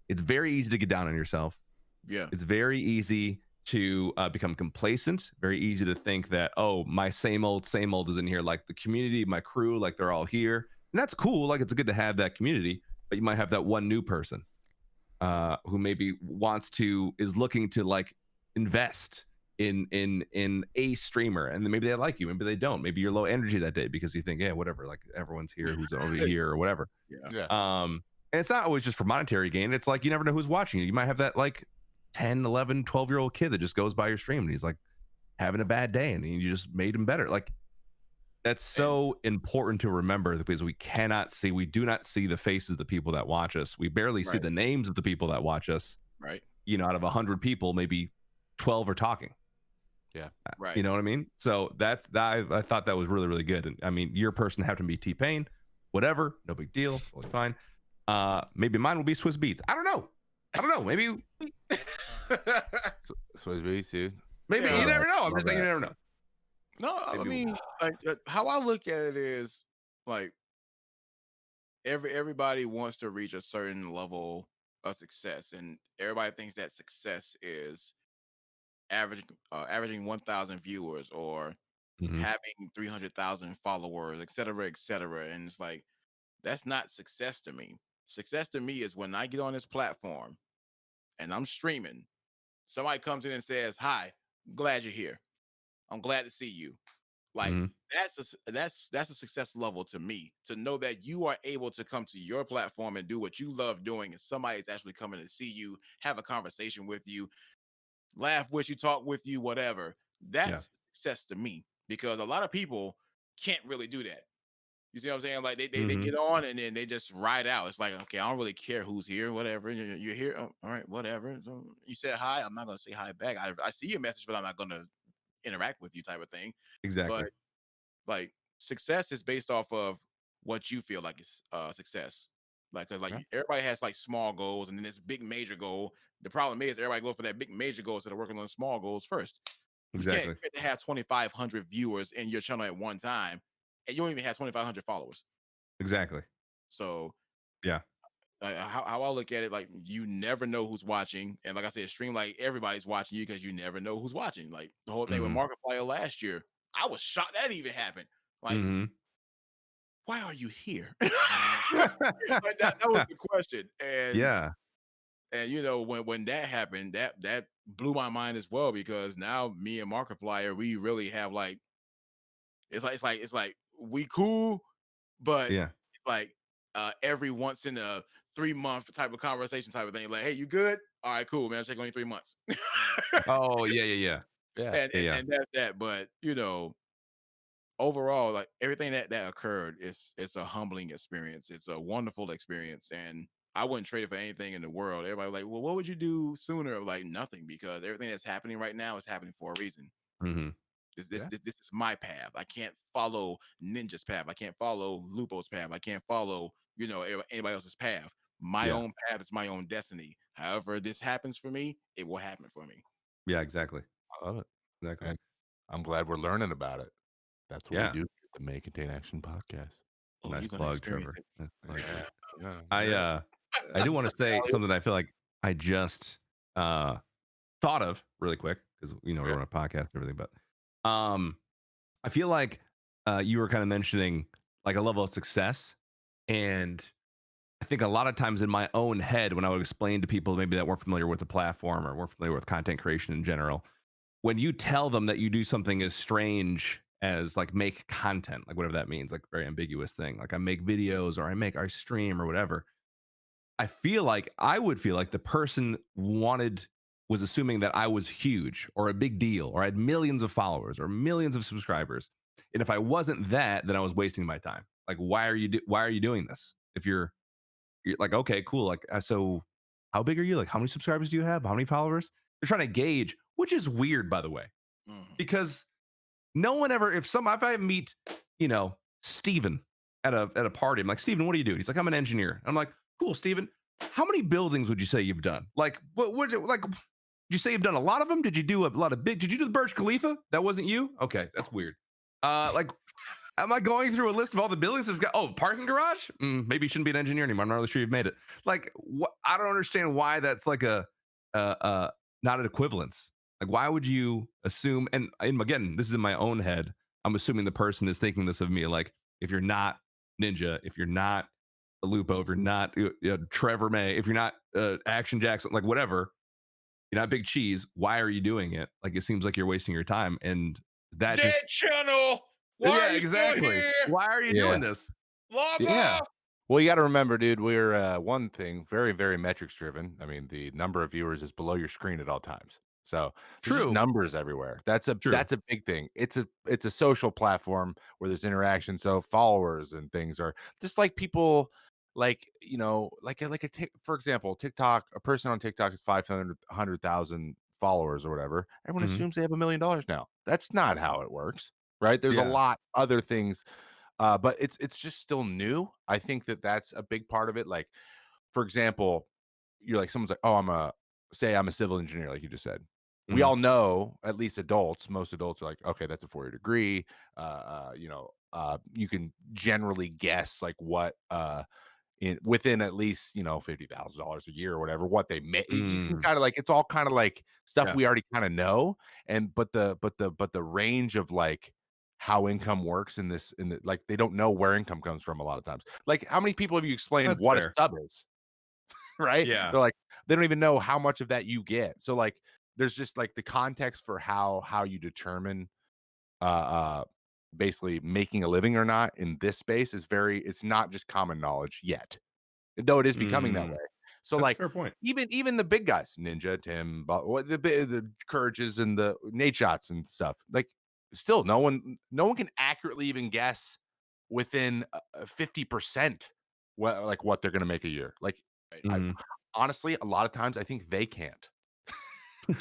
it's very easy to get down on yourself. Yeah. It's very easy to become complacent. Very easy to think that, oh, my same old is in here. Like the community, my crew, like they're all here. And that's cool. Like it's good to have that community, but you might have that one new person who maybe is looking to like invest in a streamer, and then maybe they like you, maybe they don't, maybe you're low energy that day because you think, yeah, whatever, like everyone's here who's over here or whatever. And it's not always just for monetary gain. It's like you never know who's watching you. You might have that like 10, 11, 12-year-old kid that just goes by your stream and he's like having a bad day and you just made him better. Like that's so important to remember, because we do not see the faces of the people that watch us. We barely see the names of the people that watch us. Right. Out of 100 people, maybe 12 are talking. Yeah. Right. You know what I mean? So I thought that was really, really good. And I mean, your person happened to be T-Pain, whatever, no big deal, totally fine. Maybe mine will be Swiss Beats. I don't know. Maybe Swiss Beats, dude. Maybe you never know. I'm just saying you never know. No, I mean, like how I look at it is like everybody wants to reach a certain level of success, and everybody thinks that success is averaging 1,000 viewers or having 300,000 followers, et cetera, et cetera. And it's like, that's not success to me. Success to me is when I get on this platform and I'm streaming, somebody comes in and says, "Hi, glad you're here. I'm glad to see you." Like that's a success level to me, to know that you are able to come to your platform and do what you love doing, and somebody's actually coming to see you, have a conversation with you, laugh with you, talk with you, whatever. That's success to me, because a lot of people can't really do that. You see what I'm saying? Like they Mhm. get on and then they just ride out. It's like, okay, I don't really care who's here, whatever. You're here, oh, all right, whatever. So you said hi, I'm not gonna say hi back. I see your message, but I'm not gonna interact with you, type of thing. Exactly. But like success is based off of what you feel like is success. Like, cause like Yeah. everybody has like small goals and then this big major goal. The problem is everybody go for that big major goal instead of working on small goals first. You can't Exactly. expect to have 2,500 viewers in your channel at one time, and you don't even have 2,500 followers. Exactly. So Yeah. how I look at it, like you never know who's watching, and like I said, stream like everybody's watching you because you never know who's watching. Like the whole thing with Mhm. Markiplier last year, I was shocked that even happened. Like, Mhm. why are you here? Like that was the question, Yeah. and you know when that happened, that blew my mind as well because now me and Markiplier, we really have like it's like we cool, but Yeah. it's like every once in a 3 month type of conversation type of thing. Like, hey, you good? All right, cool, man. I'll check on you 3 months. Oh, yeah, yeah, yeah. Yeah. Yeah, yeah. And that's that. But you know, overall, like everything that occurred, it's a humbling experience. It's a wonderful experience, and I wouldn't trade it for anything in the world. Everybody like, well, what would you do sooner? Like nothing, because everything that's happening right now is happening for a reason. Mhm. Yeah. This is my path. I can't follow Ninja's path. I can't follow Lupo's path. I can't follow, you know, anybody else's path. My Yeah. own path is my own destiny. However, this happens for me, it will happen for me. Yeah, exactly. I love it. Exactly. And I'm glad we're learning about it. That's what we Yeah. do at the May Contain Action podcast. Oh, Nice you're gonna plug, experience Trevor. it. Nice plug. Yeah. Yeah. I Yeah. I do want to say something I feel like I just thought of really quick because we're on a podcast and everything, but I feel like you were kind of mentioning like a level of success, and I think a lot of times in my own head when I would explain to people maybe that weren't familiar with the platform or weren't familiar with content creation in general, when you tell them that you do something as strange as like make content, like whatever that means, like very ambiguous thing, like I make videos or I stream or whatever, I would feel like the person was assuming that I was huge or a big deal or I had millions of followers or millions of subscribers. And if I wasn't that, then I was wasting my time. Like, why are you doing this? If you're like, okay, cool. Like, so how big are you? Like, how many subscribers do you have? How many followers? They're trying to gauge, which is weird, by the way, Mhm. because no one ever, if I meet, Steven at a party, I'm like, Steven, what do you do? He's like, I'm an engineer. I'm like, cool, Steven. How many buildings would you say you've done? Like, like, did you say you've done a lot of them? Did you do a lot of did you do the Burj Khalifa? That wasn't you? Okay, that's weird. Like, am I going through a list of all the buildings? Parking garage? Maybe you shouldn't be an engineer anymore. I'm not really sure you've made it. Like, what? I don't understand why that's like not an equivalence. Like, why would you assume? And again, this is in my own head. I'm assuming the person is thinking this of me. Like, if you're not Ninja, if you're not a Lupo, if you're not Trevor May, if you're not ActionJaxon, like whatever, you're not Big Cheese. Why are you doing it? Like, it seems like you're wasting your time. And that Dead just channel. Why yeah, are you still exactly. here? Why are you Yeah. doing this? Log Yeah. off. Well, you got to remember, dude, we're one thing very, very metrics driven. I mean, the number of viewers is below your screen at all times. So there's just True. numbers everywhere. That's a True. big thing. It's a social platform where there's interaction. So followers and things are just like people like, for example, TikTok, a person on TikTok is 500,000 followers or whatever. Everyone Mhm. assumes they have $1 million now. That's not how it works, right? There's a Yeah. lot other things, but it's just still new. I think that's a big part of it. Like, for example, you're like someone's like, oh, I'm a civil engineer, like you just said. We Mhm. all know, at least most adults are like, okay, that's a 4-year degree. You can generally guess like what within at least $50,000 a year or whatever what they make. You can Mm. kind of like, it's all kind of like stuff Yeah. we already kind of know, and but the range of like how income works in the like, they don't know where income comes from a lot of times. Like, how many people have you explained That's what a fair. sub is? Right? Yeah. They're like, they don't even know how much of that you get. So like, there's just like the context for how you determine uh uh basically making a living or not in this space is it's not just common knowledge yet, though it is becoming that way. So That's a like, fair point. even the big guys, Ninja, Tim, the Courages and the Nate Shots and stuff, like, still no one can accurately even guess within 50% what they're going to make a year. Like, honestly, a lot of times I think they can't.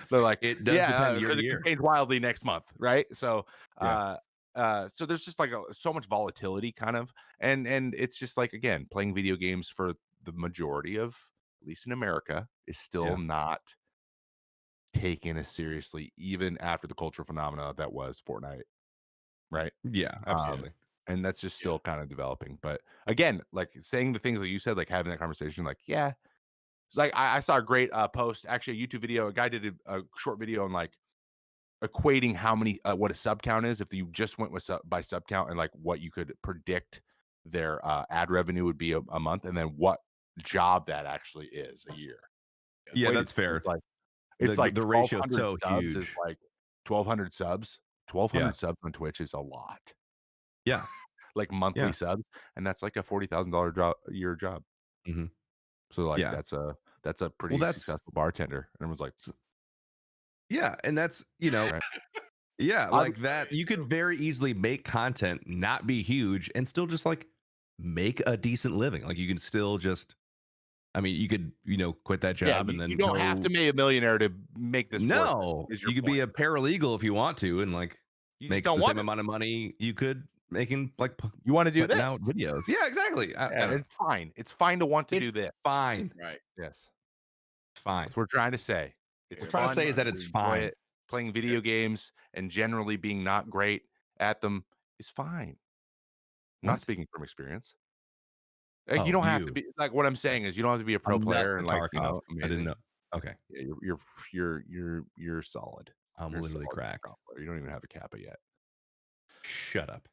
They're like, it does depend year to it year. can change wildly next month, right? So, so there's just like so much volatility, kind of, and it's just like, again, playing video games for the majority of, at least in America, is still not taken as seriously, even after the cultural phenomena that was Fortnite, right? Yeah, absolutely. And that's just still kind of developing. But again, like saying the things that you said, like having that conversation, like, yeah. It's like I saw a great post, actually a YouTube video. A guy did a short video on like equating how many what a sub count is if you just went with by sub count, and like what you could predict their ad revenue would be a month, and then what job that actually is a year. Yeah, that's fair. It's like the ratio is so subs huge. is like 1,200 subs. 1,200 subs on Twitch is a lot. Yeah, like monthly subs, and that's like a $40,000 year job. Mm-hmm. So like that's a pretty successful bartender. And everyone's like, yeah, and that's right. Yeah, like that. You could very easily make content not be huge and still just like make a decent living. Like you can still just, I mean, you could quit that job and then you don't have to be a millionaire to make this. No, work, you could be a paralegal if you want to, and like you make the same amount of money you could making like you want to do this out videos. Yeah, exactly. It's fine. It's fine to want to do this. Fine. Right. Yes. It's fine. That's what we're trying to say. It's trying to say is that it's fine. Playing video games and generally being not great at them is fine. I'm not speaking from experience. Like, you don't have to be like, what I'm saying is you don't have to be a pro player and like, I didn't know. Okay. Yeah, you're solid. I'm literally cracked. You don't even have a kappa yet. Shut up.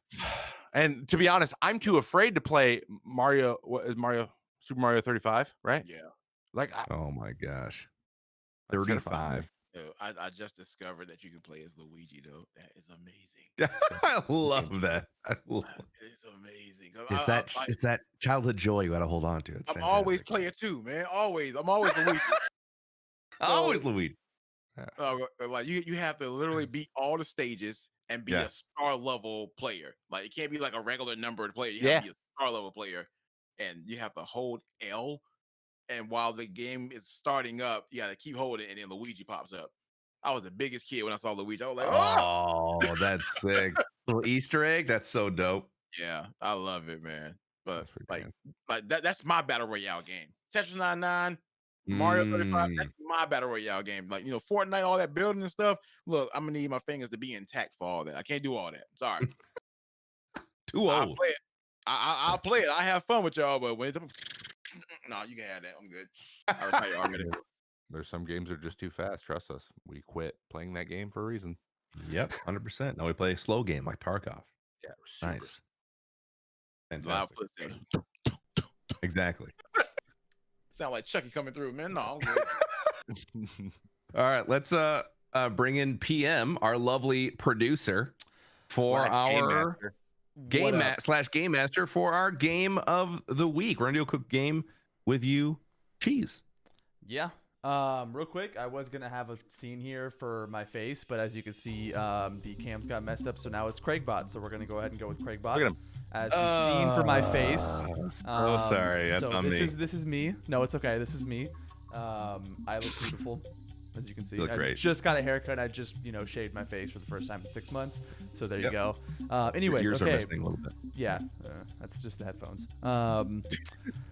And to be honest, I'm too afraid to play Mario. What is Mario? Super Mario 35, right? Yeah. Like, oh my gosh, 35. I just discovered that you can play as Luigi, though. That is amazing. I love that. It's amazing. It's that childhood joy you got to hold on to. It's I'm always playing too, man. Always. I'm always Luigi. Always Luigi. Like you have to literally beat all the stages and be a star level player. Like it can't be like a regular numbered player. You have to be a star level player, and you have to hold L. And while the game is starting up, you gotta keep holding, and then Luigi pops up. I was the biggest kid when I saw Luigi. I was like, "Oh, that's sick!" Little Easter egg. That's so dope. Yeah, I love it, man. But like that's my battle royale game. Tetris 99, Mario 35. That's my battle royale game. Like Fortnite, all that building and stuff. Look, I'm gonna need my fingers to be intact for all that. I can't do all that. Sorry. Too old. I'll play it. I have fun with y'all, but when no, you can have that. I'm good. I retire already. There's some games that are just too fast. Trust us. We quit playing that game for a reason. Yep, 100%. Now we play a slow game like Tarkov. Yeah, super. Nice. Fantastic. Exactly. Sound like Chucky coming through, man. No, I'm good. All right, let's bring in PM, our lovely producer, for our game master for our game of the week. We're gonna do a quick game with you, Cheese. Yeah. Real quick, I was gonna have a scene here for my face, but as you can see, the cams got messed up, so now it's Craigbot. So we're gonna go ahead and go with Craigbot as the scene for my face. Oh, sorry. That's so this is me. No, it's okay. This is me. I look beautiful, as you can see. I just got a haircut. I just shaved my face for the first time in 6 months. So there you go. Anyways, Yours are missing a little bit. Yeah, that's just the headphones.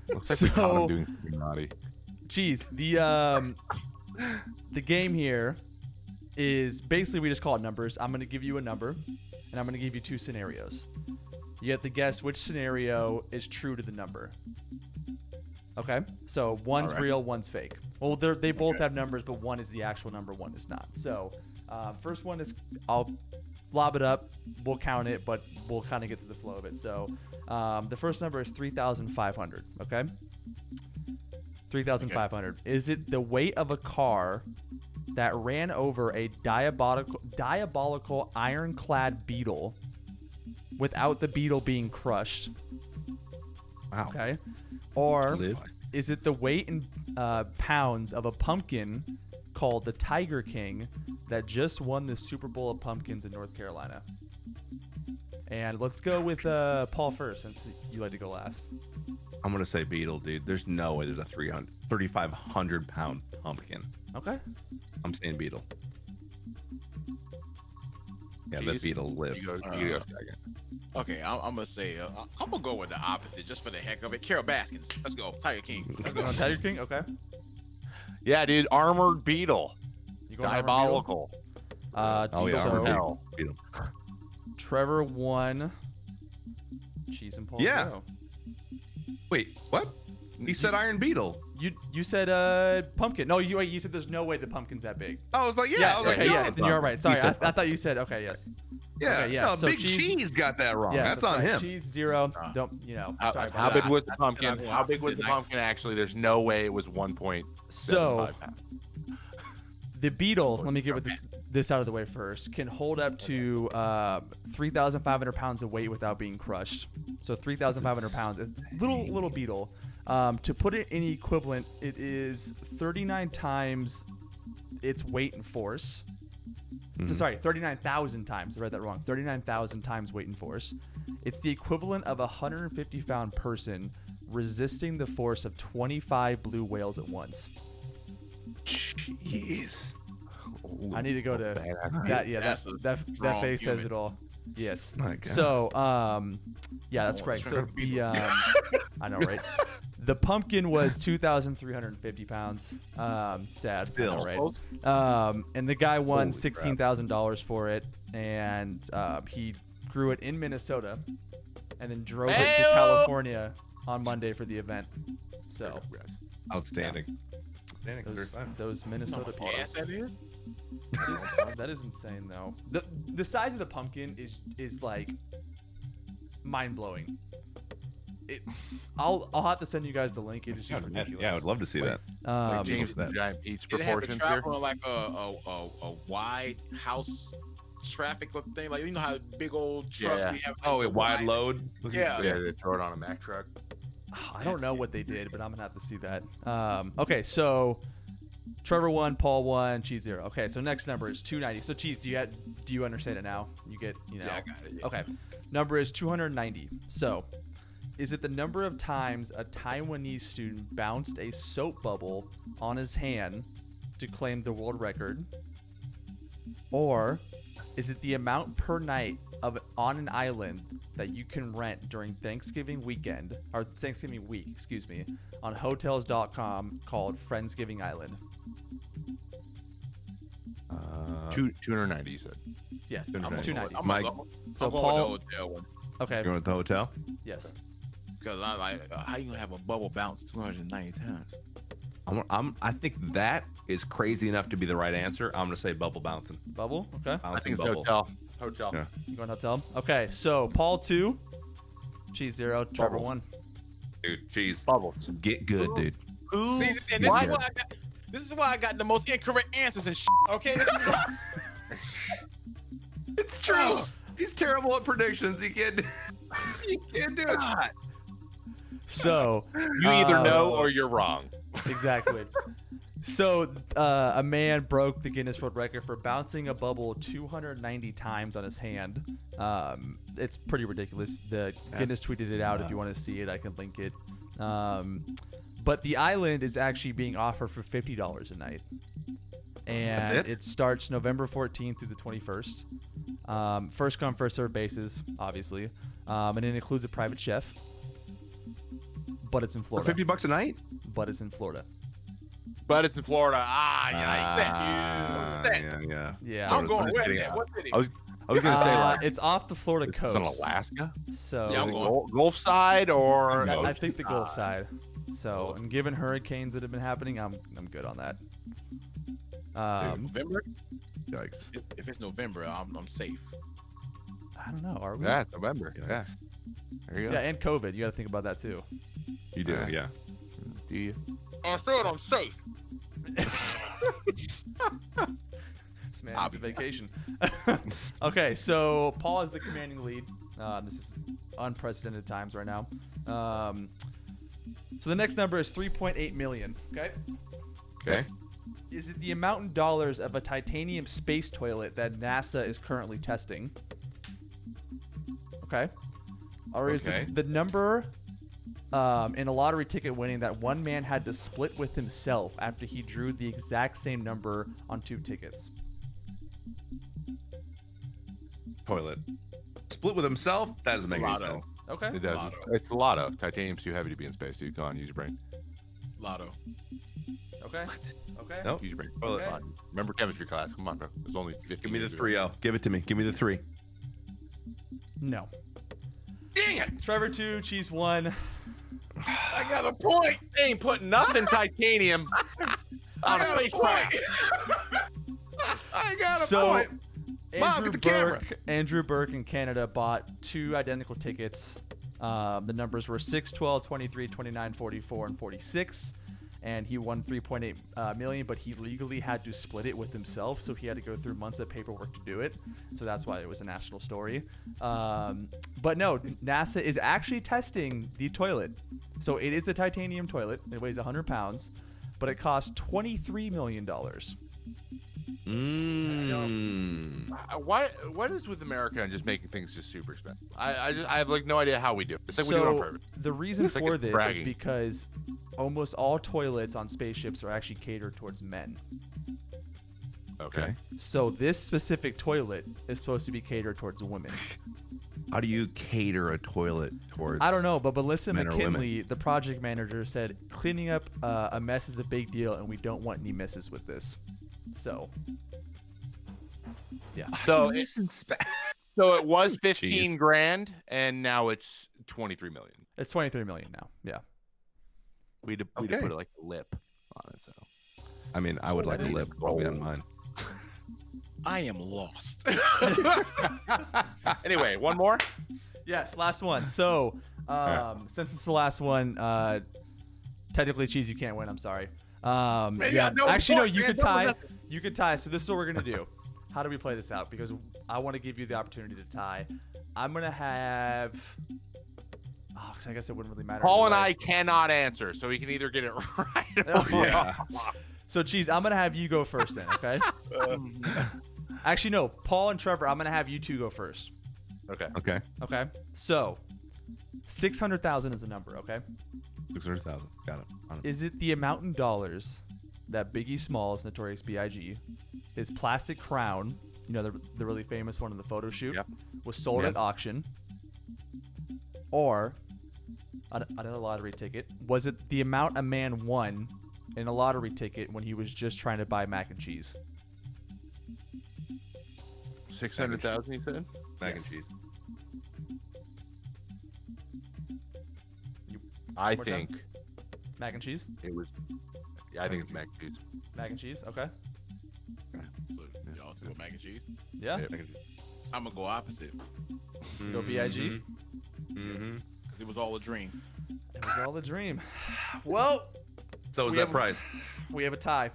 Looks like I'm doing something naughty. Geez, the game here is basically we just call it numbers. I'm going to give you a number, and I'm going to give you 2 scenarios. You have to guess which scenario is true to the number. Okay? So one's real, one's fake. Well, they both have numbers, but one is the actual number, one is not. So first one is, I'll lob it up. We'll count it, but we'll kind of get to the flow of it. So the first number is 3,500. Okay? 3,500. Okay. Is it the weight of a car that ran over a diabolical ironclad beetle without the beetle being crushed? Wow. Okay. Or is it the weight in pounds of a pumpkin called the Tiger King that just won the Super Bowl of pumpkins in North Carolina? And let's go with Paul first, since you like to go last. I'm gonna say beetle, dude. There's no way there's a 3,500 pound pumpkin. Okay. I'm saying beetle. Yeah, let beetle live. You go second. Okay, I'm gonna say I'm gonna go with the opposite just for the heck of it. Carol Baskins. Let's go. Tiger King. Let's go. Tiger King. Okay. Yeah, dude. Armored beetle. You going Diabolical. Oh yeah, so beetle. Trevor 1. Cheese and Paul. Yeah. 0. Wait, what? He said Iron Beetle. You said pumpkin. No, you said there's no way the pumpkin's that big. I was like, yeah. Yes, I was like, okay, no. yes, then you're right. Sorry, I said thought you said okay. Yes. Yeah, Okay, yeah, no, so Big cheese- Cheese got that wrong. Yeah, That's on right. him. Cheese 0. Don't sorry about How that. big was the I pumpkin? think How big was the pumpkin? Actually, there's no way it was 1.75 So pounds. the beetle, let me get with this out of the way first, can hold up to 3,500 pounds of weight without being crushed. So 3,500 pounds. It's little beetle. To put it in equivalent, it is 39 times its weight and force. So, sorry, 39,000 times. I read that wrong. 39,000 times weight and force. It's the equivalent of a 150-pound person resisting the force of 25 blue whales at once. Jeez. I need to go to that. Yeah, That's a that strong face says human. it all. Yes. My God. So, yeah, that's correct. So the I know, right? The pumpkin was 2,350 pounds. Sad. Still. I know, right? And the guy won Holy crap. $16,000 for it, and he grew it in Minnesota, and then drove it to Hey-o! California on Monday for the event. So Outstanding. those Minnesota people. Yes, that is. That is insane, though. The size of the pumpkin is like mind blowing. I'll have to send you guys the link. It is just ridiculous. Yeah, I would love to see that. Like James that. the Giant Peach Did it have to proportions here. travel on like a wide house traffic thing? Like, you know how big old trucks Yeah. we have? Oh, a wide load. Yeah. Yeah, they throw it on a Mack truck. I don't know what they did, but I'm gonna have to see that. Okay, so Trevor 1, Paul 1, Cheese 0. Okay, so next number is 290. So Cheese, do you understand it now? You get, Yeah, I got it. Yeah. Okay, number is 290. So, is it the number of times a Taiwanese student bounced a soap bubble on his hand to claim the world record, or is it the amount per night on an island that you can rent during Thanksgiving weekend, or Thanksgiving week, excuse me, on hotels.com called Friendsgiving Island? 290, you said. Yeah, 290. 290. Mike, So I'm going Paul, with the hotel one. okay, you going with the hotel? yes. Because I'm like, how you gonna have a bubble bounce 290 times? I think that is crazy enough to be the right answer. I'm gonna say bubble bouncing. Bubble, okay. I Bouncing think it's bubble. hotel. Yeah. You going hotel? Okay, so Paul 2, Cheese 0, Trevor Bubble. 1. Dude, jeez. Bubbles. Get good, dude. Who? See, and this is why I got the most incorrect answers and shit. Okay. It's true. He's terrible at predictions. You can't do it. So You either know or you're wrong. exactly. So a man broke the Guinness World Record for bouncing a bubble 290 times on his hand. It's pretty ridiculous. The Guinness tweeted it out. If you want to see it, I can link it. But the island is actually being offered for $50 a night. And That's it starts November 14th through the 21st. First come, first served basis, obviously. And it includes a private chef. But it's in For Florida. $50 a night? But it's in Florida. But it's in Florida. Yeah. Yeah. I'm going just with kidding. that. What city? I was gonna say like It's off the Florida it's coast. in Alaska. So Yeah, Is I'm it going- Gulf side or? I think the Gulf side. So, and given hurricanes that have been happening, I'm good on that. November? Yikes. If it's November, I'm safe. I don't know. Are we? Yeah, it's November. Yeah. There you go. Yeah, and COVID. You got to think about that too. You do, yeah. Do you? I said I'm safe. This man has a vacation. Okay, so Paul is the commanding lead. This is unprecedented times right now. So the next number is 3.8 million. Okay. Okay. Is it the amount in dollars of a titanium space toilet that NASA is currently testing? Okay. Or is Okay. the number in a lottery ticket winning that one man had to split with himself after he drew the exact same number on 2 tickets? Toilet. Split with himself? That doesn't make any Lotto. sense. Okay. It does. Lotto. It's the lotto. Titanium's too heavy to be in space, dude. Come on, use your brain. Lotto. Okay. Okay. Nope. Use your brain. Toilet. Okay. Come on. Remember chemistry class. Come on, bro. There's only 50. Give me the 3-0. Give it to me. Give me the 3. No. Dang it! Trevor 2, Cheese 1. I got a point. They ain't putting nothing titanium on a spacecraft. I got a So point. Mom, Andrew get the camera. Andrew Burke in Canada bought 2 identical tickets. The numbers were 6, 12, 23, 29, 44, and 46. And he won 3.8 million, but he legally had to split it with himself, so he had to go through months of paperwork to do it. So that's why it was a national story. But no, NASA is actually testing the toilet. So it is a titanium toilet. It weighs 100 pounds, but it costs $23 million. What is with America and just making things just super expensive? I have like no idea how we do it. It's like we do it on purpose. The reason It's like for it's this bragging. is because almost all toilets on spaceships are actually catered towards men. Okay. So this specific toilet is supposed to be catered towards women. How do you cater a toilet towards? I don't know, but Melissa Men or women? McKinley, the project manager, said cleaning up a mess is a big deal, and we don't want any messes with this. So, yeah. So it was 15 Jeez. grand, and now it's 23 million. It's 23 million now. Yeah. We'd have Okay. put like a lip on it. So I mean, I would like a that lip is probably on gold. mine. I am lost. anyway, one more. Yes, last one. So, since it's the last one, technically, Cheese, you can't win. I'm sorry. Man, you Yeah. got no Actually, no, point, you man. could That was tie. nothing. You could tie. So this is what we're gonna do. How do we play this out? Because I want to give you the opportunity to tie. I'm gonna have. Oh, because I guess it wouldn't really matter. Paul and either way. I cannot answer, so he can either get it right. Or Yeah. So, Cheese, I'm gonna have you go first then. Okay. Actually, no. Paul and Trevor, I'm gonna have you 2 go first. Okay. Okay. Okay. So, 600,000 is the number. Okay. 600,000. Got it. On it. Is it the amount in dollars that Biggie Smalls, Notorious B.I.G., his plastic crown, you know, the really famous one in the photo shoot, Yep. was sold Yep. at auction, or another lottery ticket? Was it the amount a man won in a lottery ticket when he was just trying to buy mac and cheese? 600,000, you said? Mac and cheese. I more time? think Mac and cheese? it was. Yeah, I think it's mac and cheese. Mac and cheese? Okay. So, y'all two with mac and cheese. Yeah. Yeah. Mac and cheese. I'm gonna go opposite Go B.I.G. Mm-hmm. because it was all a dream. It was all a dream. Well, So is We that have- price? we have a tie.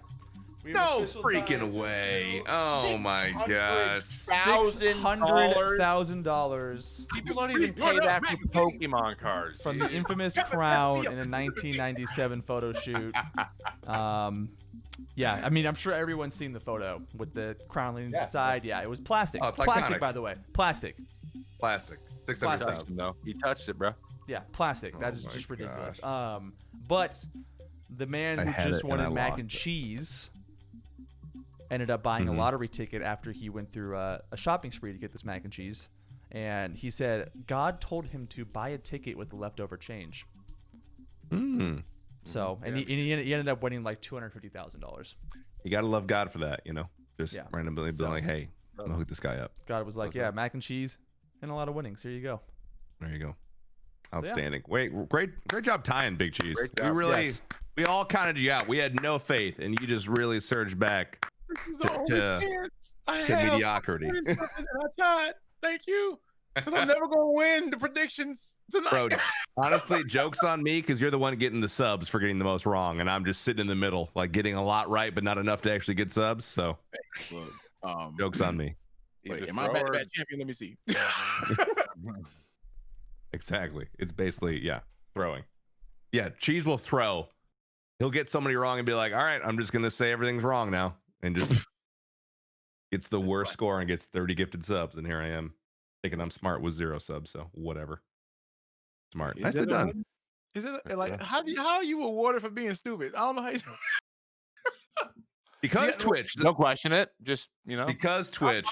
We have No official freaking tie. way. Oh my gosh. $600,000 People don't even pay that for Pokemon cards. from the infamous crown in a 1997 photo shoot. Yeah, I mean, I'm sure everyone's seen the photo with the crown leaning to the side. Yeah, it was plastic. Oh, it's Plastic, iconic. by the way. Plastic. Plastic. He 600,000. touched him, though. He touched it, bro. Yeah, plastic. That Oh is my just ridiculous. gosh. But the man I who had just it and I wanted mac lost and it. cheese ended up buying Mhm. a lottery ticket after he went through a shopping spree to get this mac and cheese. And he said God told him to buy a ticket with the leftover change. Mm. So, and he ended up winning like $250,000. You gotta love God for that, you know. Just Yeah. randomly being like, "Hey, I'm gonna hook this guy up." God was like, That's yeah, right. mac and cheese and a lot of winnings. Here you go. There you go. yeah. Outstanding. Wait, great job tying, Big Cheese. Great We job. really, Yes. we all counted you out. We had no faith, and you just really surged back to mediocrity. I tied. Thank you. Because I'm never gonna win the predictions tonight. Bro, honestly, joke's on me because you're the one getting the subs for getting the most wrong, and I'm just sitting in the middle, like getting a lot right, but not enough to actually get subs. So, Look, joke's on me. wait, am I back-to-back champion? Let me see. Exactly. It's basically, yeah, throwing. Yeah, Cheese will throw. He'll get somebody wrong and be like, all right, I'm just going to say everything's wrong now. And just gets the worst score and gets 30 gifted subs. And here I am. Thinking I'm smart with 0 subs, so whatever. Smart. Is Nicely that done. Is it like how are you awarded for being stupid? I don't know how you. Because Twitch. Don't question it. Just Because Twitch.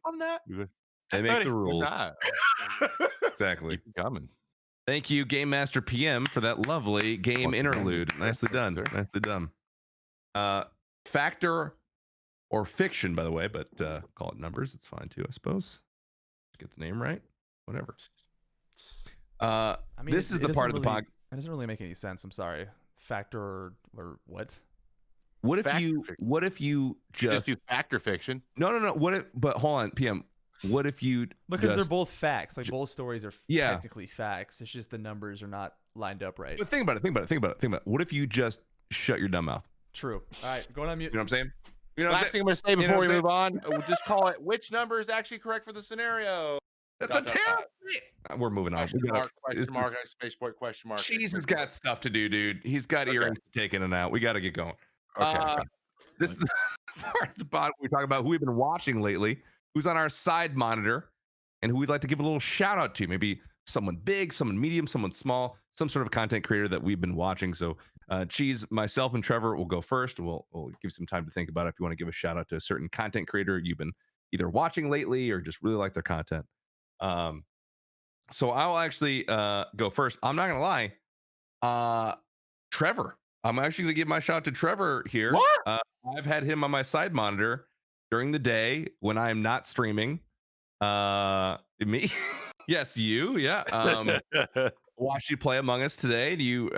I'm not. They make the rules. Exactly. Keep coming. Thank you, Game Master PM, for that lovely game interlude. Nicely done. Nicely done. Factor or fiction, by the way, but call it numbers. It's fine too, I suppose. Let's get the name right. Whatever. I mean, this is the part of the podcast. It doesn't really make any sense. I'm sorry. Factor or what? What if you just do factor fiction? No. But hold on, PM. What if you because they're both facts. Like both stories are technically facts. It's just the numbers are not lined up right. But think about it. What if you just shut your dumb mouth? True. All right, going on mute. You know what I'm saying? Last thing I'm going to say before we move on, we'll just call it which number is actually correct for the scenario. That's a terrible. We're moving on. Question mark, space point, question mark. Cheese has got stuff to do, dude. He's got earrings taking it out. We got to get going. Okay. This is the part of the pod we talk about who we've been watching lately, who's on our side monitor, and who we'd like to give a little shout out to. Maybe someone big, someone medium, someone small, some sort of content creator that we've been watching. So Cheese, myself, and Trevor will go first. We'll give you some time to think about it if you want to give a shout out to a certain content creator you've been either watching lately or just really like their content. So I'll actually go first. I'm not gonna lie. Trevor. I'm actually gonna give my shout out to Trevor here. What? I've had him on my side monitor during the day when I am not streaming. Me? Yes, you. Yeah. Watched you play Among Us today. You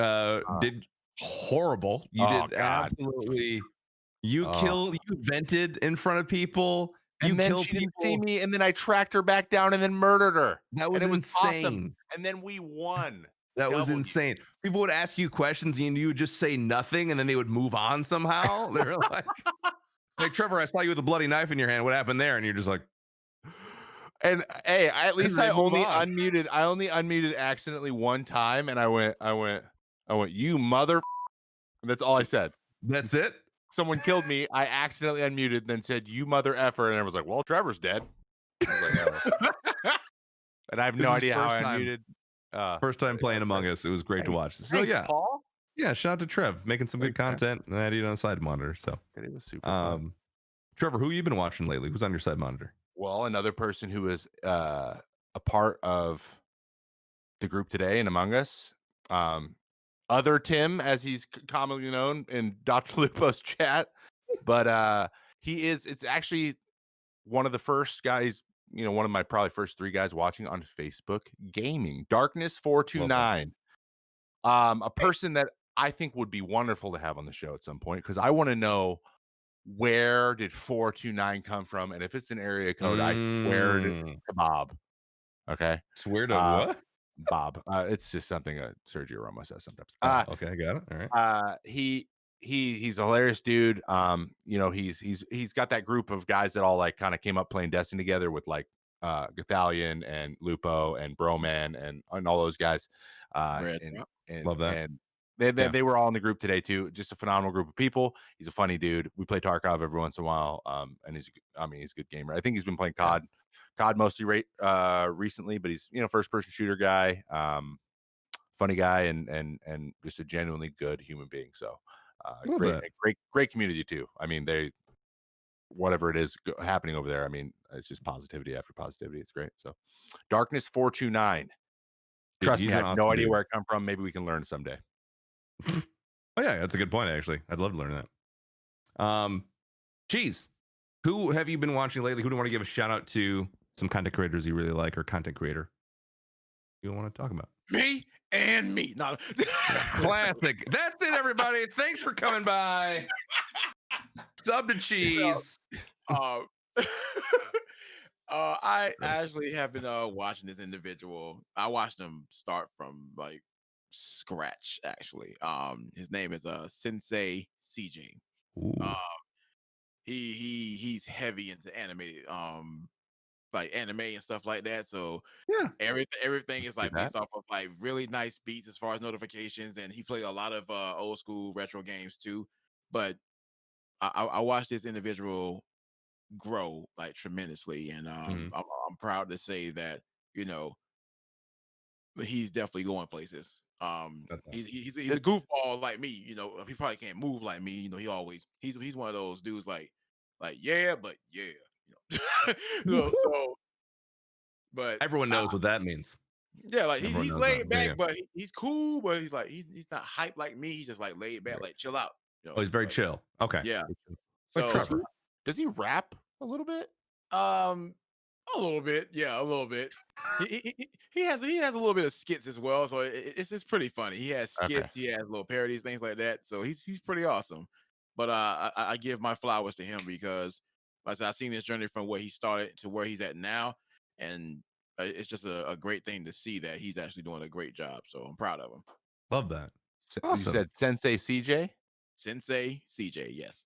did horrible. You did absolutely. You vented in front of people. And then she didn't see me, and then I tracked her back down and then murdered her. That was insane. Awesome. And then we won. That was insane. People would ask you questions and you would just say nothing, and then they would move on somehow. They were like, Trevor, I saw you with a bloody knife in your hand. What happened there? And you're just like, and hey, at least I only unmuted. I only unmuted accidentally one time, and I went, you mother. And that's all I said. That's it. Someone killed me. I accidentally unmuted, then said, you mother effer. And I was like, well, Trevor's dead. I was like, oh. And I have no idea how I unmuted. First time playing Among Us. It was great to watch. So Thanks, Paul. Yeah, shout out to Trev, making some good content, and I had it on side monitor. So it was super fun. Trevor, who you been watching lately? Who's on your side monitor? Well, another person who is a part of the group today in Among Us. Other Tim, as he's commonly known in Dr. Lupo's chat, but it's actually one of the first guys, one of my probably first 3 guys watching on Facebook gaming. Darkness429, a person that I think would be wonderful to have on the show at some point, because I want to know where did 429 come from, and if it's an area code, I swear to Bob. Okay, swear to what? Bob. It's just something Sergio Ramos says sometimes. Okay, I got it. All right. He's a hilarious dude. He's got that group of guys that all like kind of came up playing Destiny together with like Gathalion and Lupo and Broman and all those guys. And love that. And they were all in the group today too. Just a phenomenal group of people. He's a funny dude. We play Tarkov every once in a while. And he's a good gamer. I think he's been playing COD. COD mostly recently, but he's first person shooter guy, funny guy, and just a genuinely good human being. So great community too. I mean, whatever it is happening over there, I mean, it's just positivity after positivity. It's great. So Darkness429, trust me, I have no idea where it come from. Maybe we can learn someday. Oh yeah, that's a good point. Actually, I'd love to learn that. Cheese, who have you been watching lately? Who do you want to give a shout out to? Some content creators you really like, or content creator you want to talk about? Me and me. No. Classic. That's it, everybody. Thanks for coming by. Sub to Cheese. I actually have been watching this individual. I watched him start from like scratch. Actually, his name is Sensei CJ. He's heavy into animated like anime and stuff like that. So yeah, everything is like based off of like really nice beats as far as notifications, and he played a lot of old school retro games too. But I watched this individual grow like tremendously, and I'm proud to say that he's definitely going places. He's a goofball like me. He probably can't move like me. He's one of those dudes like yeah, but yeah. So but Everyone knows what that means. yeah, like Everyone he's knows that. laid back, but he's cool. But he's like he's not hyped like me. He's just like laid back, like chill out. Oh, he's very chill. Okay. Yeah. Like So Trevor. Does he rap a little bit? a little bit, yeah, a little bit. He has a little bit of skits as well, so it's pretty funny. He has Okay. skits, he has little parodies, things like that. So he's pretty awesome. But I give my flowers to him because like I said, I've seen his journey from where he started to where he's at now, and it's just a great thing to see that he's actually doing a great job. So I'm proud of him. Love that. You Awesome. said Sensei CJ? Sensei CJ, yes.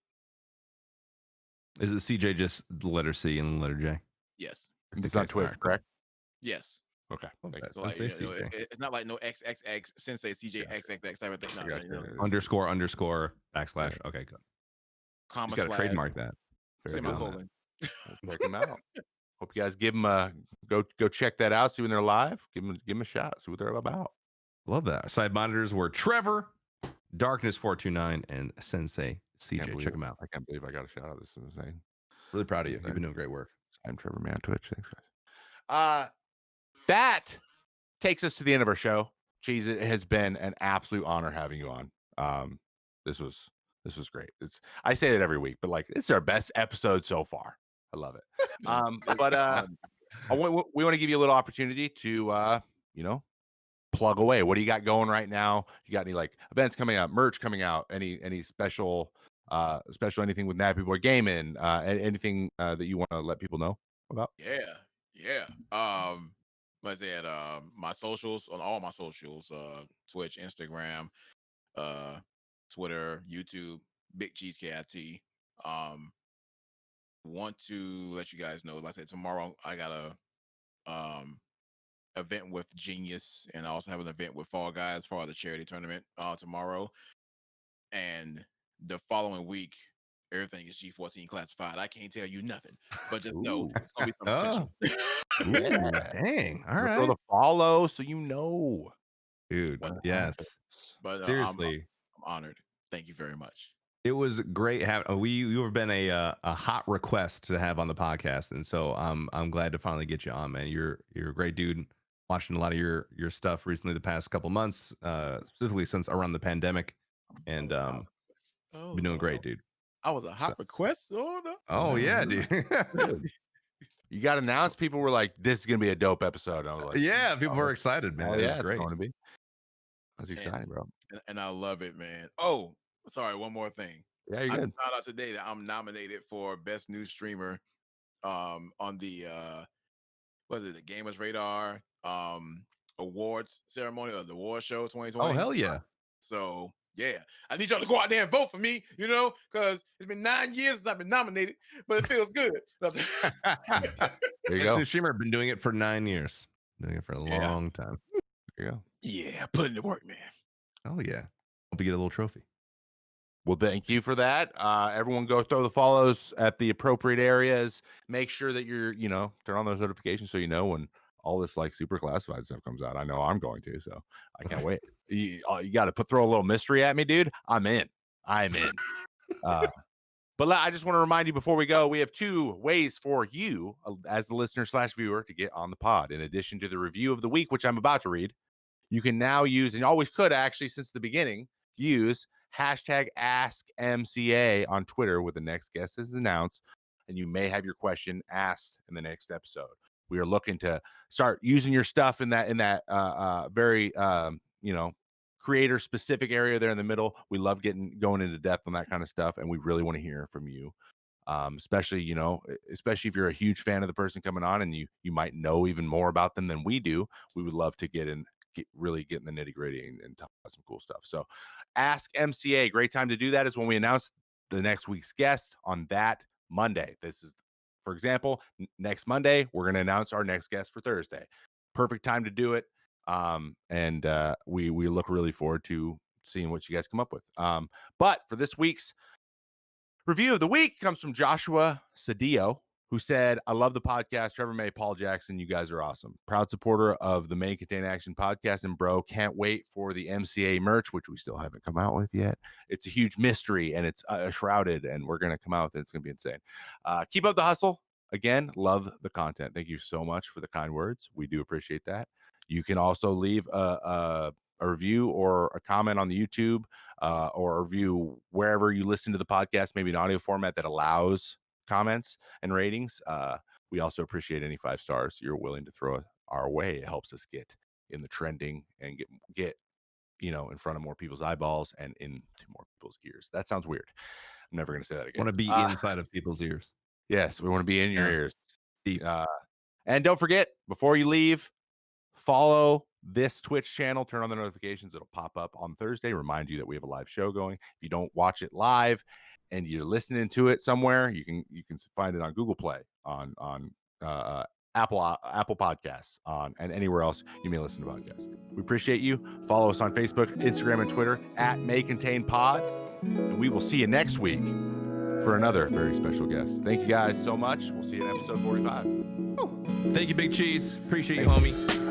Is it CJ just the letter C and the letter J? Yes. It's on Twitch, correct? Yes. Okay. So like, it's not like no XXX Sensei CJ XXX type of thing. No, Underscore backslash. Okay, good. Comma Got to slash trademark that. semicolon. Check them out. Hope you guys give them go check that out. See when they're live. Give them a shot. See what they're about. Love that. Side monitors were Trevor, Darkness429, and Sensei CJ. Check them out. I can't believe I got a shout out. This is insane. Really proud of you. You've been doing great work. I'm Trevor May on Twitch. Thanks, guys. That takes us to the end of our show. Jeez, it has been an absolute honor having you on. This was great. I say that every week, but like it's our best episode so far. I love it. But we want to give you a little opportunity to plug away. What do you got going right now? You got any like events coming out, merch coming out, any special anything with Nappy Boy Gaming, anything that you want to let people know about? Yeah. Let's say at my socials, on all my socials, Twitch, Instagram, Twitter, YouTube, Big Cheese KIT. Want to let you guys know, like I said, tomorrow I got a event with Genius, and I also have an event with Fall Guys for the charity tournament tomorrow. And the following week, everything is G14 classified. I can't tell you nothing, but just know it's gonna be something special. Dang. All right. Throw the follow so you know. Dude, yes. But seriously, I'm honored. Thank you very much. It was great having you have been a hot request to have on the podcast, and so I'm glad to finally get you on, man. You're a great dude. Watching a lot of your stuff recently, the past couple months, specifically since around the pandemic, and been doing great, dude. I was a hot request. Oh yeah, dude. You got announced. People were like, "This is gonna be a dope episode." I was like, "Yeah, people were excited, man. It was great. It's going to be. That's exciting, bro. And I love it, man. Oh, sorry, one more thing. Yeah, you're I good. found out today that I'm nominated for Best New Streamer on the the Gamers Radar awards ceremony or the award show 2020. Oh, hell yeah. So yeah, I need y'all to go out there and vote for me, because it's been 9 years since I've been nominated, but it feels good. There you Best go. New Streamer, been doing it for 9 years. Doing it for a long time. There you go. Yeah, put in the work, man. Oh yeah. Hope you get a little trophy. Well, thank you for that. Everyone go throw the follows at the appropriate areas. Make sure that you're, turn on those notifications so you know when all this like super classified stuff comes out. I know I'm going to, so I can't wait. You got to throw a little mystery at me, dude. I'm in. But I just want to remind you before we go, we have 2 ways for you as the listener / viewer to get on the pod. In addition to the review of the week, which I'm about to read, you can now use, and you always could actually since the beginning, use hashtag AskMCA on Twitter with the next guest is announced, and you may have your question asked in the next episode. We are looking to start using your stuff in that very creator specific area there in the middle. We love going into depth on that kind of stuff, and we really want to hear from you. Especially if you're a huge fan of the person coming on and you might know even more about them than we do. We would love to really get in the nitty gritty and talk about some cool stuff. So Ask MCA, great time to do that is when we announce the next week's guest on that Monday. This is, for example, next Monday, we're going to announce our next guest for Thursday. Perfect time to do it. And we look really forward to seeing what you guys come up with. But for this week's Review of the week comes from Joshua Cedillo, who said, I love the podcast. Trevor May, Paul Jackson, you guys are awesome. Proud supporter of the May Contain Action podcast. And bro, can't wait for the MCA merch, which we still haven't come out with yet. It's a huge mystery and it's shrouded, and we're going to come out with it. It's going to be insane. Keep up the hustle. Again, love the content. Thank you so much for the kind words. We do appreciate that. You can also leave a review or a comment on the YouTube or a review wherever you listen to the podcast, maybe an audio format that allows comments and ratings. We also appreciate any 5 stars you're willing to throw our way. It helps us get in the trending and get in front of more people's eyeballs and into more people's ears. That sounds weird. I'm never going to say that again. Want to be inside of people's ears. Yes, we want to be in your ears. Deep. And don't forget, before you leave, follow this Twitch channel, turn on the notifications. It'll pop up on Thursday. Remind you that we have a live show going. If you don't watch it live and you're listening to it somewhere, you can find it on Google Play, on Apple Podcasts, and anywhere else you may listen to podcasts. We appreciate you. Follow us on Facebook, Instagram, and Twitter at MayContainPod. And we will see you next week for another very special guest. Thank you guys so much. We'll see you in episode 45. Thank you, Big Cheese. Appreciate you, homie.